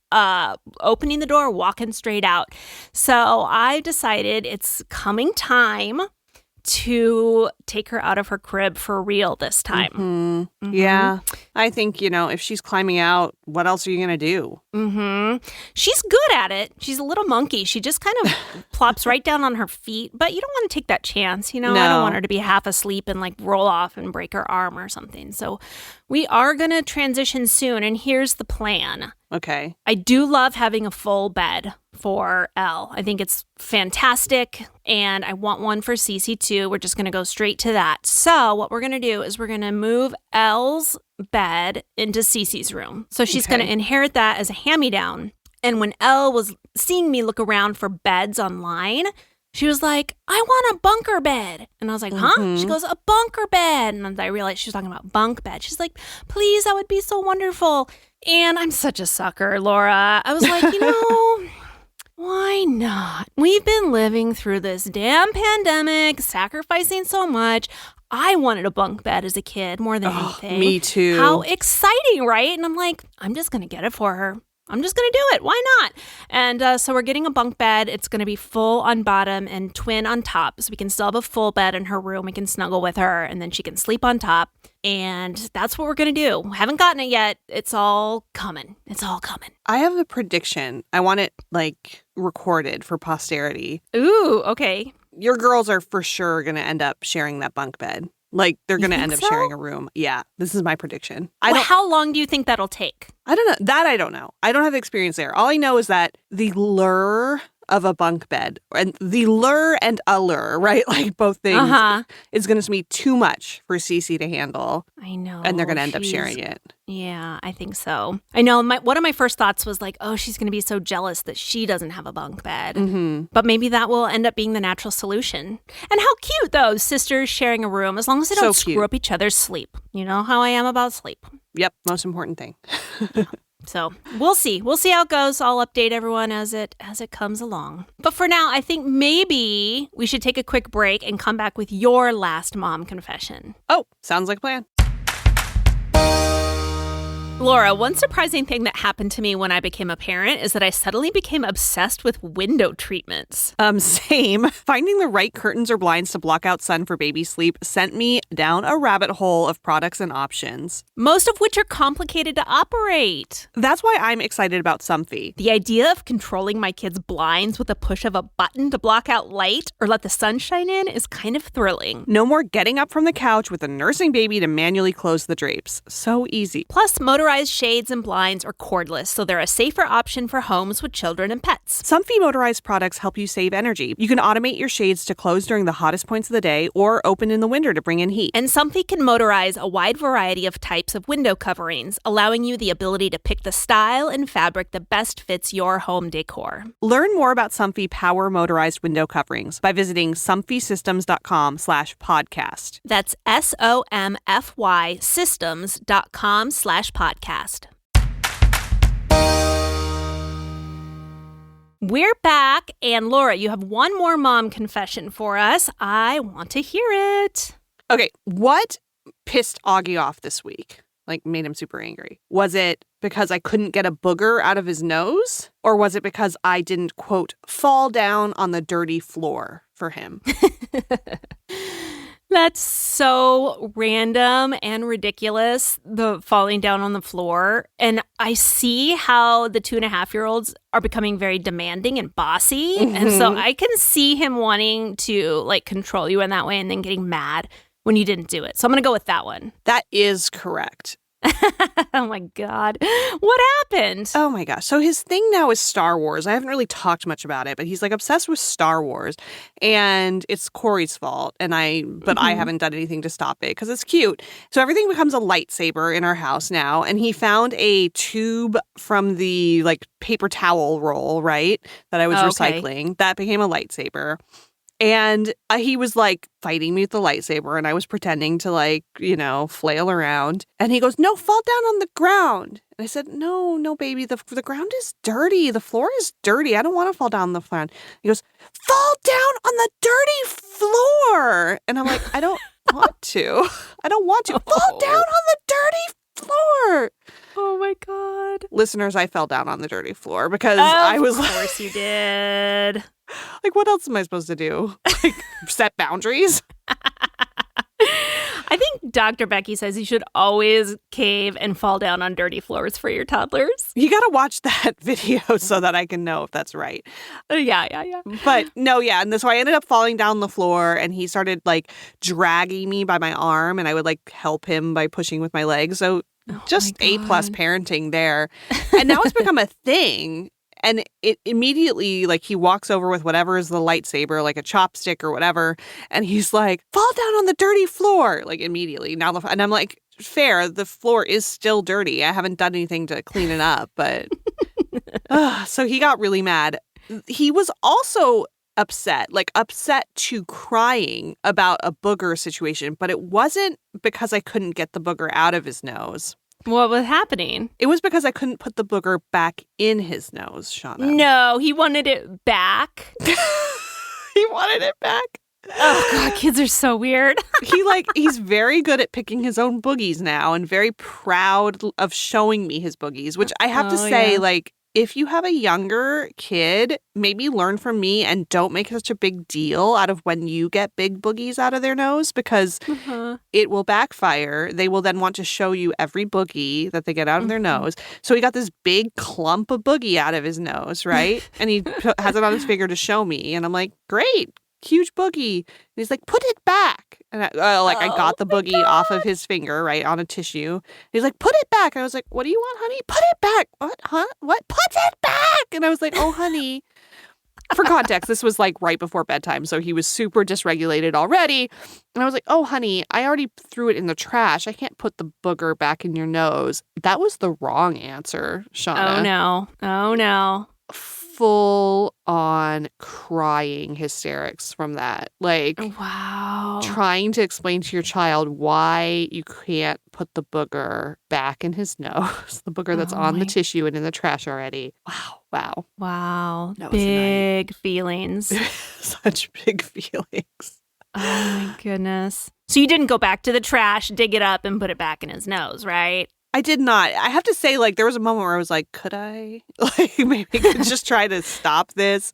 opening the door, walking straight out. So I decided it's coming time to take her out of her crib for real this time. Mm-hmm. Yeah. I think, if she's climbing out, what else are you going to do? She's good at it. She's a little monkey. She just kind of plops right down on her feet, but you don't want to take that chance. I don't want her to be half asleep and like roll off and break her arm or something. So we are going to transition soon. And here's the plan. Okay. I do love having a full bed for Elle. I think it's fantastic. And I want one for Cece too. We're just going to go straight to that. So what we're going to do is we're going to move Elle's bed into Cece's room. So she's going to inherit that as a hand-me-down. And when Elle was seeing me look around for beds online, she was like, I want a bunker bed. And I was like, huh? She goes, a bunker bed. And I realized she was talking about bunk bed. She's like, please, that would be so wonderful. And I'm such a sucker, Laura. I was like, why not? We've been living through this damn pandemic, sacrificing so much. I wanted a bunk bed as a kid more than anything. Me too. How exciting, right? And I'm like, I'm just going to get it for her. I'm just going to do it. Why not? And so we're getting a bunk bed. It's going to be full on bottom and twin on top. So we can still have a full bed in her room. We can snuggle with her and then she can sleep on top. And that's what we're going to do. Haven't gotten it yet. It's all coming. It's all coming. I have a prediction. I want it recorded for posterity. Ooh, okay. Your girls are for sure going to end up sharing that bunk bed. They're going to end up sharing a room. Yeah, this is my prediction. How long do you think that'll take? I don't know. That I don't know. I don't have experience there. All I know is that the lure of a bunk bed and the lure and allure, right? Both things is going to be too much for Cece to handle. I know. And they're going to end up sharing it. Yeah, I think so. I know. One of my first thoughts was she's going to be so jealous that she doesn't have a bunk bed. But maybe that will end up being the natural solution. And how cute, though, sisters sharing a room, as long as they don't screw up each other's sleep. You know how I am about sleep. Yep, most important thing. So we'll see. We'll see how it goes. I'll update everyone as it comes along. But for now, I think maybe we should take a quick break and come back with your last mom confession. Oh, sounds like a plan. Laura, one surprising thing that happened to me when I became a parent is that I suddenly became obsessed with window treatments. Same. Finding the right curtains or blinds to block out sun for baby sleep sent me down a rabbit hole of products and options. Most of which are complicated to operate. That's why I'm excited about Somfy. The idea of controlling my kids' blinds with a push of a button to block out light or let the sun shine in is kind of thrilling. No more getting up from the couch with a nursing baby to manually close the drapes. So easy. Plus, motorized motorized shades and blinds are cordless, so they're a safer option for homes with children and pets. Somfy motorized products help you save energy. You can automate your shades to close during the hottest points of the day or open in the winter to bring in heat. And Somfy can motorize a wide variety of types of window coverings, allowing you the ability to pick the style and fabric that best fits your home decor. Learn more about Somfy power motorized window coverings by visiting somfysystems.com/podcast. That's SOMFY systems.com/podcast. We're back, and Laura, you have one more mom confession for us. I want to hear it. Okay, what pissed Augie off this week? Like, made him super angry? Was it because I couldn't get a booger out of his nose? Or was it because I didn't, quote, fall down on the dirty floor for him? That's so random and ridiculous, the falling down on the floor. And I see how the 2.5-year-olds are becoming very demanding and bossy. Mm-hmm. And so I can see him wanting to, like, control you in that way and then getting mad when you didn't do it. So I'm going to go with that one. That is correct. Oh, my God. What happened? Oh, my gosh. So his thing now is Star Wars. I haven't really talked much about it, but he's like obsessed with Star Wars. And it's Corey's fault. I haven't done anything to stop it because it's cute. So everything becomes a lightsaber in our house now. And he found a tube from the like paper towel roll, right? That I was recycling. That became a lightsaber. And he was like fighting me with the lightsaber and I was pretending to like, flail around. And he goes, "No, fall down on the ground." And I said, no, baby, the ground is dirty. The floor is dirty. I don't want to fall down on the floor. He goes, "Fall down on the dirty floor." And I'm like, I don't want to. I don't want to. Fall down on the dirty floor. Oh, my God. Listeners, I fell down on the dirty floor because I was like... Of course you did. Like, what else am I supposed to do? Like, set boundaries? I think Dr. Becky says you should always cave and fall down on dirty floors for your toddlers. You got to watch that video so that I can know if that's right. Yeah. But no, yeah. And so I ended up falling down the floor and he started like dragging me by my arm and I would like help him by pushing with my legs. So just A+ parenting there. And now it's become a thing. And it immediately, like, he walks over with whatever is the lightsaber, like a chopstick or whatever. And he's like, "Fall down on the dirty floor," like immediately. And I'm like, fair, the floor is still dirty. I haven't done anything to clean it up. But so he got really mad. He was also upset to crying about a booger situation. But it wasn't because I couldn't get the booger out of his nose. What was happening? It was because I couldn't put the booger back in his nose, Shauna. No, he wanted it back. He wanted it back. Oh, God, kids are so weird. He's very good at picking his own boogies now and very proud of showing me his boogies, which I have to say, like, if you have a younger kid, maybe learn from me and don't make such a big deal out of when you get big boogies out of their nose because it will backfire. They will then want to show you every boogie that they get out of their nose. So he got this big clump of boogie out of his nose, right? And he has it on his finger to show me. And I'm like, great, huge boogie. And he's like, "Put it back." And I got the boogie off of his finger, right, on a tissue. He's like, "Put it back." And I was like, "What do you want, honey?" "Put it back." "What, huh? What? Put it back." And I was like, "Oh, honey." For context, this was like right before bedtime, so he was super dysregulated already. And I was like, "Oh, honey, I already threw it in the trash. I can't put the booger back in your nose." That was the wrong answer, Shauna. Oh, no. Full on crying hysterics from that. Like, wow. Trying to explain to your child why you can't put the booger back in his nose, the booger that's on the tissue and in the trash already. Wow. That was big feelings. Such big feelings. Oh, my goodness. So you didn't go back to the trash, dig it up, and put it back in his nose, right? I did not. I have to say, like, there was a moment where I was like, could I? Like, maybe I could just try to stop this.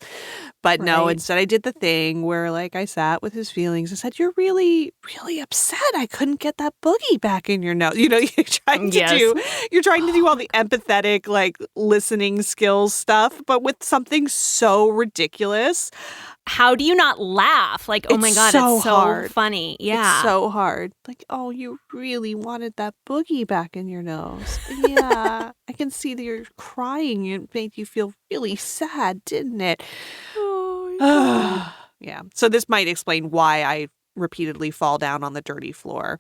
But no, instead I did the thing where, like, I sat with his feelings and said, "You're really, really upset I couldn't get that boogie back in your nose." You're trying to do all the empathetic, like, listening skills stuff, but with something so ridiculous. how do you not laugh? Like, oh my It's God, so it's so hard. funny. Yeah. It's so hard. Like, oh, you really wanted that boogie back in your nose. Yeah. I can see that you're crying. It made you feel really sad, didn't it? Oh, Yeah. So this might explain why I repeatedly fall down on the dirty floor.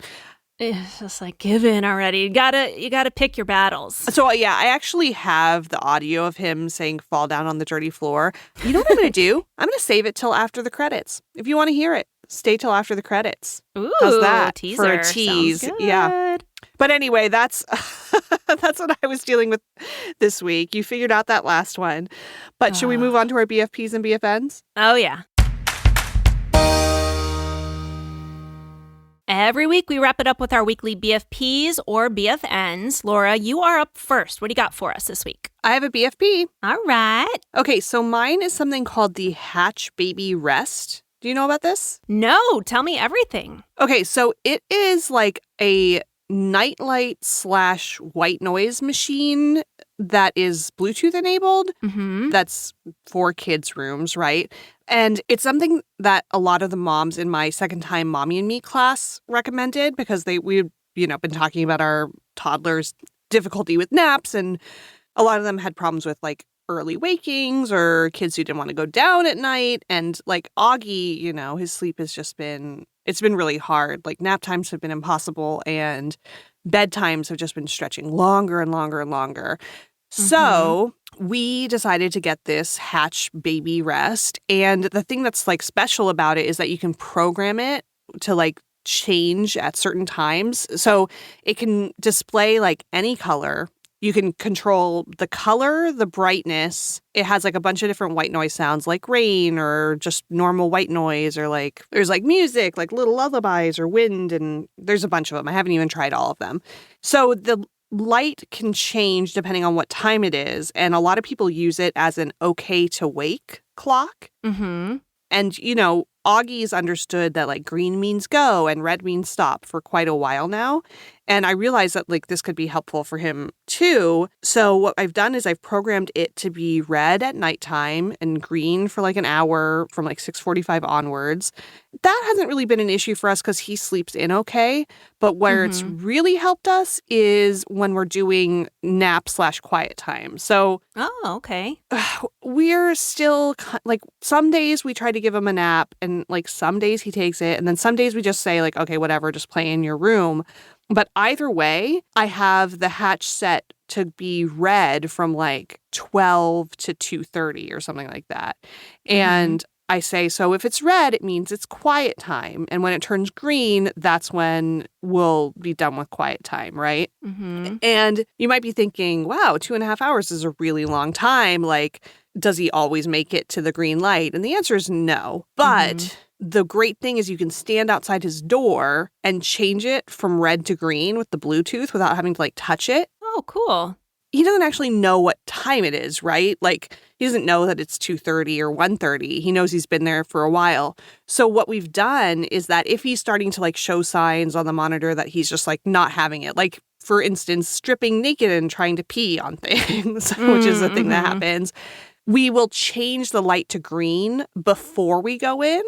it's just like, give in already. You gotta pick your battles. So yeah, I actually have the audio of him saying fall down on the dirty floor. You know what I'm going to do? I'm going to save it till after the credits. If you want to hear it, stay till after the credits. Ooh, How's that teaser. for a tease? Sounds Yeah. good. But anyway, that's that's what I was dealing with this week. You figured out that last one. But should we move on to our BFPs and BFNs? Oh, yeah. Every week, we wrap it up with our weekly BFPs or BFNs. Laura, you are up first. What do you got for us this week? I have a BFP. All right. Okay, so mine is something called the Hatch Baby Rest. Do you know about this? No, tell me everything. Okay, so it is like a nightlight / white noise machine that is Bluetooth enabled. Mm-hmm. That's for kids' rooms, right? And it's something that a lot of the moms in my second time Mommy and Me class recommended because we've been talking about our toddlers' difficulty with naps, and a lot of them had problems with like early wakings or kids who didn't want to go down at night. And like Augie, his sleep has just it's been really hard. Like nap times have been impossible and bedtimes have just been stretching longer and longer and longer. So we decided to get this Hatch Baby Rest. And the thing that's like special about it is that you can program it to like change at certain times. So it can display like any color. You can control the color, the brightness. It has like a bunch of different white noise sounds like rain or just normal white noise, or like there's like music, like little lullabies or wind, and there's a bunch of them. I haven't even tried all of them. So the light can change depending on what time it is. And a lot of people use it as an okay to wake clock. Mm-hmm. And, Augie's understood that like green means go and red means stop for quite a while now. And I realized that like this could be helpful for him too. So what I've done is I've programmed it to be red at nighttime and green for like an hour from like 6:45 onwards. That hasn't really been an issue for us because he sleeps in okay. But where it's really helped us is when we're doing nap / quiet time. So Oh, okay. we're still like some days we try to give him a nap and like some days he takes it. And then some days we just say like, okay, whatever, just play in your room. But either way, I have the Hatch set to be red from like 12 to 2:30 or something like that. And I say, so if it's red, it means it's quiet time. And when it turns green, that's when we'll be done with quiet time, right? Mm-hmm. And you might be thinking, wow, 2.5 hours is a really long time. Like, does he always make it to the green light? And the answer is no. But the great thing is you can stand outside his door and change it from red to green with the Bluetooth without having to like touch it. Oh, cool. He doesn't actually know what time it is, right? Like he doesn't know that it's 2:30 or 1:30. He knows he's been there for a while. So what we've done is that if he's starting to like show signs on the monitor that he's just like not having it, like for instance, stripping naked and trying to pee on things, which is a thing that happens, we will change the light to green before we go in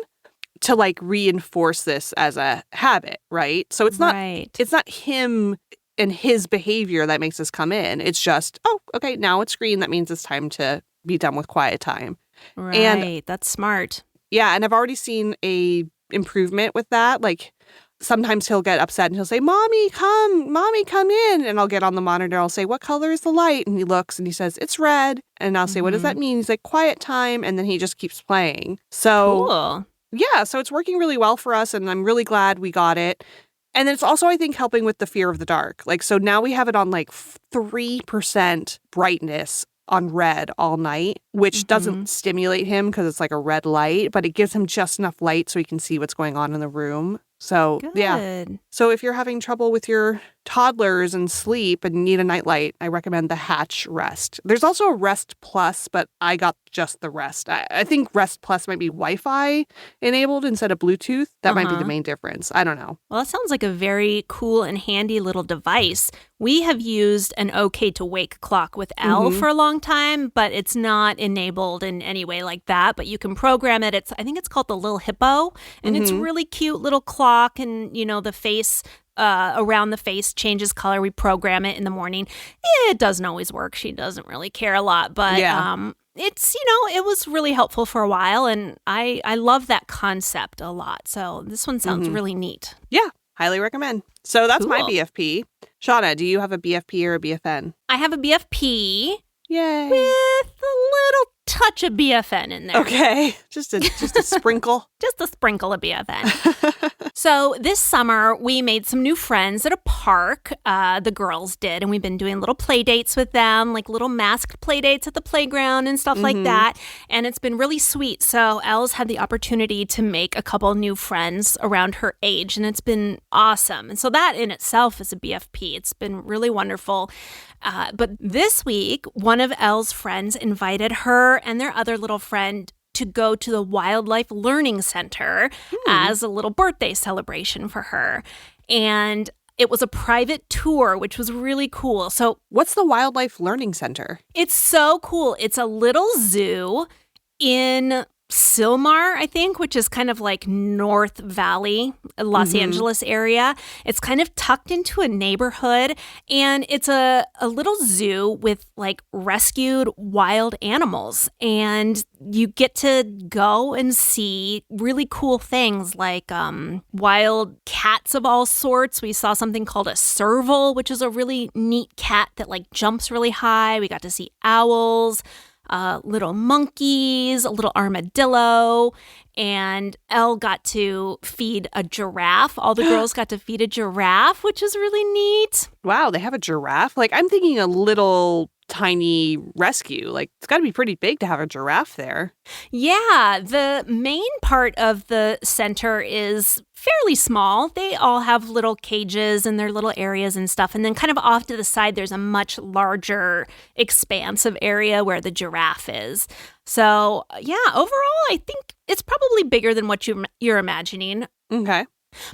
to like reinforce this as a habit, right? So it's not him and his behavior that makes us come in. It's just, oh, okay, now it's green. That means it's time to be done with quiet time. Right. And that's smart. yeah, and I've already seen a improvement with that. Like sometimes he'll get upset and he'll say, Mommy, come in. And I'll get on the monitor. I'll say, what color is the light? And he looks and he says, it's red. And I'll say, what does that mean? He's like, quiet time. And then he just keeps playing. So Cool. yeah, so it's working really well for us, and I'm really glad we got it. And then it's also, I think, helping with the fear of the dark. Like, so now we have it on like 3% brightness on red all night, which doesn't stimulate him because it's like a red light, but it gives him just enough light so he can see what's going on in the room. So, Good. yeah. So if you're having trouble with your toddlers and sleep and need a nightlight, I recommend the Hatch Rest. There's also a Rest Plus, but I got just the Rest. I think Rest Plus might be Wi-Fi enabled instead of Bluetooth. That might be the main difference. I don't know. Well, that sounds like a very cool and handy little device. We have used an OK to Wake clock with Elle for a long time, but it's not enabled in any way like that. But you can program it. I think it's called the Little Hippo, and it's really cute little clock, and the face around the face changes color. We program it in the morning. It doesn't always work. She doesn't really care a lot, but it's it was really helpful for a while, and I love that concept a lot. So this one sounds really neat. Yeah, highly recommend. So that's my Cool. BFP. Shauna, do you have a BFP or a BFN? I have a BFP Yay. with a little touch of BFN in there. Okay. Just a sprinkle. Just a sprinkle of BFN. So this summer, we made some new friends at a park. The girls did, and we've been doing little play dates with them, like little masked play dates at the playground and stuff like that. And it's been really sweet. So Elle's had the opportunity to make a couple new friends around her age, and it's been awesome. And so that in itself is a BFP. It's been really wonderful. But this week, one of Elle's friends invited her and their other little friend to go to the Wildlife Learning Center as a little birthday celebration for her. And it was a private tour, which was really cool. So What's the Wildlife Learning Center? it's so cool. It's a little zoo in Sylmar, I think, which is kind of like North Valley, Los Angeles area. It's kind of tucked into a neighborhood, and it's a little zoo with like rescued wild animals. And you get to go and see really cool things like wild cats of all sorts. We saw something called a serval, which is a really neat cat that like jumps really high. We got to see owls, little monkeys, a little armadillo, and Elle got to feed a giraffe. All the girls got to feed a giraffe, which is really neat. Wow, they have a giraffe? Like, I'm thinking a little tiny rescue. Like, it's got to be pretty big to have a giraffe there. Yeah, the main part of the center is fairly small. They all have little cages and their little areas and stuff. And then kind of off to the side, there's a much larger expansive area where the giraffe is. So, yeah, overall, I think it's probably bigger than what you're imagining. Okay.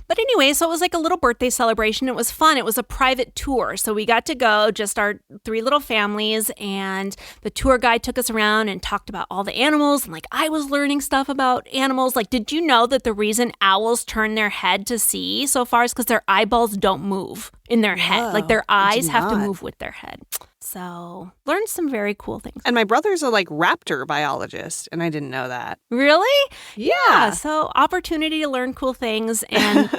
But anyway, so it was like a little birthday celebration. It was fun. It was a private tour. So we got to go, just our 3 little families, and the tour guide took us around and talked about all the animals. And like, I was learning stuff about animals. Like, did you know that the reason owls turn their head to see so far is because their eyeballs don't move in their head? Like, their eyes have to move with their head. So learned some very cool things. And my brother's a like raptor biologist, and I didn't know that. Really? Yeah. So opportunity to learn cool things. And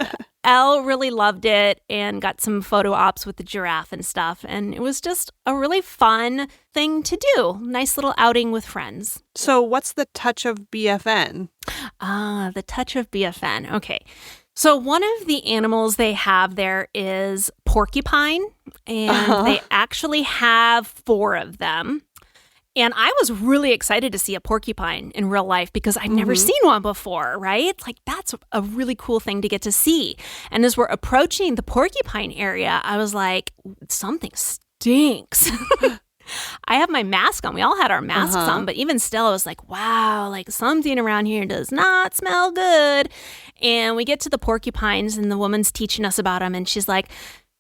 Elle really loved it and got some photo ops with the giraffe and stuff. And it was just a really fun thing to do. Nice little outing with friends. So what's the touch of BFN? The touch of BFN. Okay. So one of the animals they have there is porcupine, and they actually have 4 of them. And I was really excited to see a porcupine in real life because I'd never seen one before, right? Like, that's a really cool thing to get to see. And as we're approaching the porcupine area, I was like, something stinks. I have my mask on. We all had our masks on, but even still, I was like, wow, like something around here does not smell good. And we get to the porcupines, and the woman's teaching us about them. And she's like,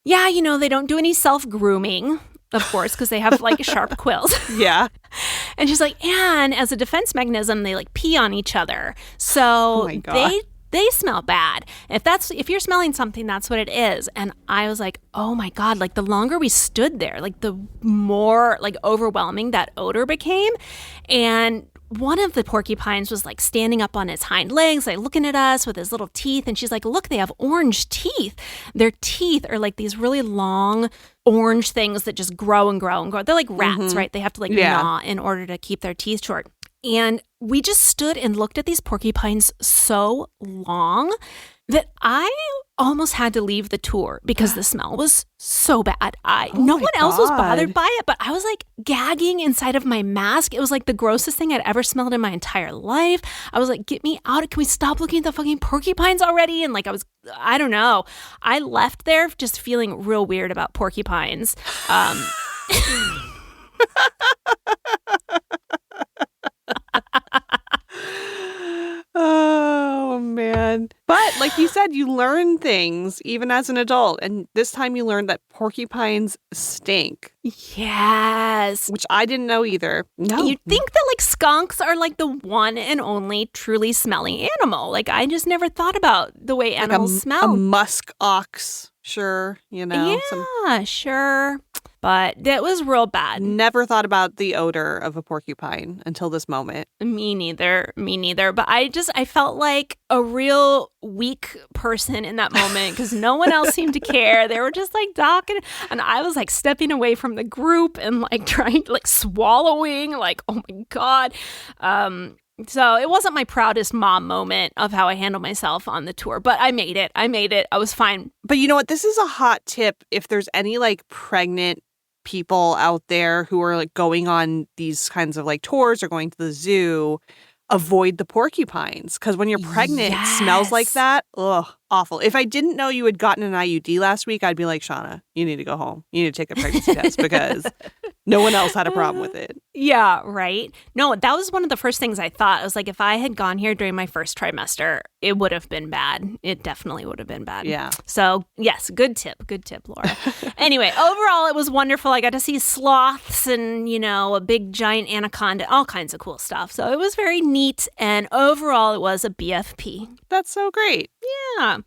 yeah, they don't do any self-grooming, of course, because they have like sharp quills. Yeah. And she's like, and as a defense mechanism, they like pee on each other. So my God. they smell bad. If you're smelling something, that's what it is. And I was like, oh my God, like the longer we stood there, like the more like overwhelming that odor became. And one of the porcupines was like standing up on its hind legs, like looking at us with his little teeth. And she's like, look, they have orange teeth. Their teeth are like these really long orange things that just grow and grow and grow. They're like rats, right? They have to like gnaw in order to keep their teeth short. And we just stood and looked at these porcupines so long that I almost had to leave the tour because the smell was so bad. No my one else was God. bothered by it, but I was like gagging inside of my mask. It was like the grossest thing I'd ever smelled in my entire life. I was like, get me out. Can we stop looking at the fucking porcupines already? And like, I don't know. I left there just feeling real weird about porcupines. Oh, man. But like you said, you learn things even as an adult. And this time you learned that porcupines stink, Yes. which I didn't know either. No. You'd think that like skunks are like the one and only truly smelly animal. Like I just never thought about the way Like animals a smell. musk ox, sure, you know. Yeah, sure. But that was real bad. Never thought about the odor of a porcupine until this moment. Me neither. But I felt like a real weak person in that moment because no one else seemed to care. They were just like talking. And I was like stepping away from the group and like trying to like swallowing, like, oh my God. So it wasn't my proudest mom moment of how I handled myself on the tour, but I made it. I was fine. But you know what? This is a hot tip if there's any like pregnant people out there who are like going on these kinds of like tours or going to the zoo. Avoid the porcupines because when you're pregnant, it smells like Yes. that. Ugh, awful. If I didn't know you had gotten an IUD last week, I'd be like, Shauna, you need to go home. You need to take a pregnancy test because no one else had a problem with it. Yeah, right. No, that was one of the first things I thought. I was like, if I had gone here during my first trimester, it would have been bad. It definitely would have been bad. Yeah. So, yes, good tip, Laura. Anyway, overall, it was wonderful. I got to see sloths and, you know, a big giant anaconda, all kinds of cool stuff. So it was very neat. And overall, it was a BFP. That's so great. Yeah.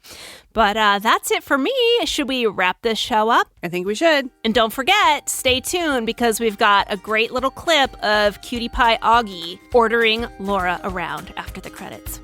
But that's it for me. Should we wrap this show up? I think we should. And don't forget, stay tuned because we've got a great little clip of Cutie Pie Augie ordering Laura around after the credits.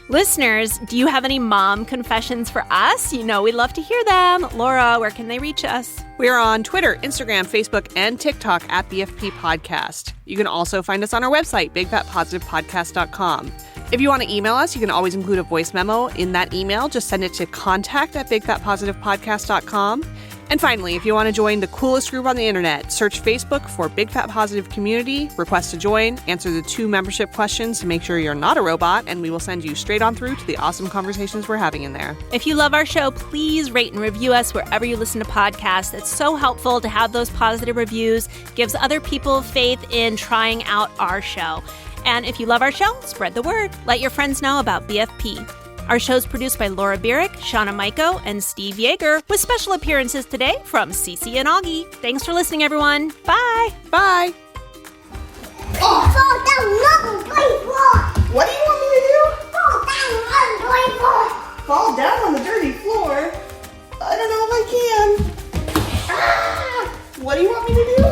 Listeners, do you have any mom confessions for us? You know, we'd love to hear them. Laura, where can they reach us? We are on Twitter, Instagram, Facebook, and TikTok at BFP Podcast. You can also find us on our website, bigfatpositivepodcast.com. If you want to email us, you can always include a voice memo in that email. Just send it to contact@bigfatpositivepodcast.com. And finally, if you want to join the coolest group on the internet, search Facebook for Big Fat Positive Community, request to join, answer the 2 membership questions to make sure you're not a robot, and we will send you straight on through to the awesome conversations we're having in there. If you love our show, please rate and review us wherever you listen to podcasts. It's so helpful to have those positive reviews, gives other people faith in trying out our show. And if you love our show, spread the word. Let your friends know about BFP. Our show's produced by Laura Bierick, Shauna Maiko, and Steve Yeager, with special appearances today from Cece and Augie. Thanks for listening, everyone. Bye. Bye! Fall down another playful. What do you want me to do? Fall down another playful. Fall down on the dirty floor? I don't know if I can. Ah! What do you want me to do?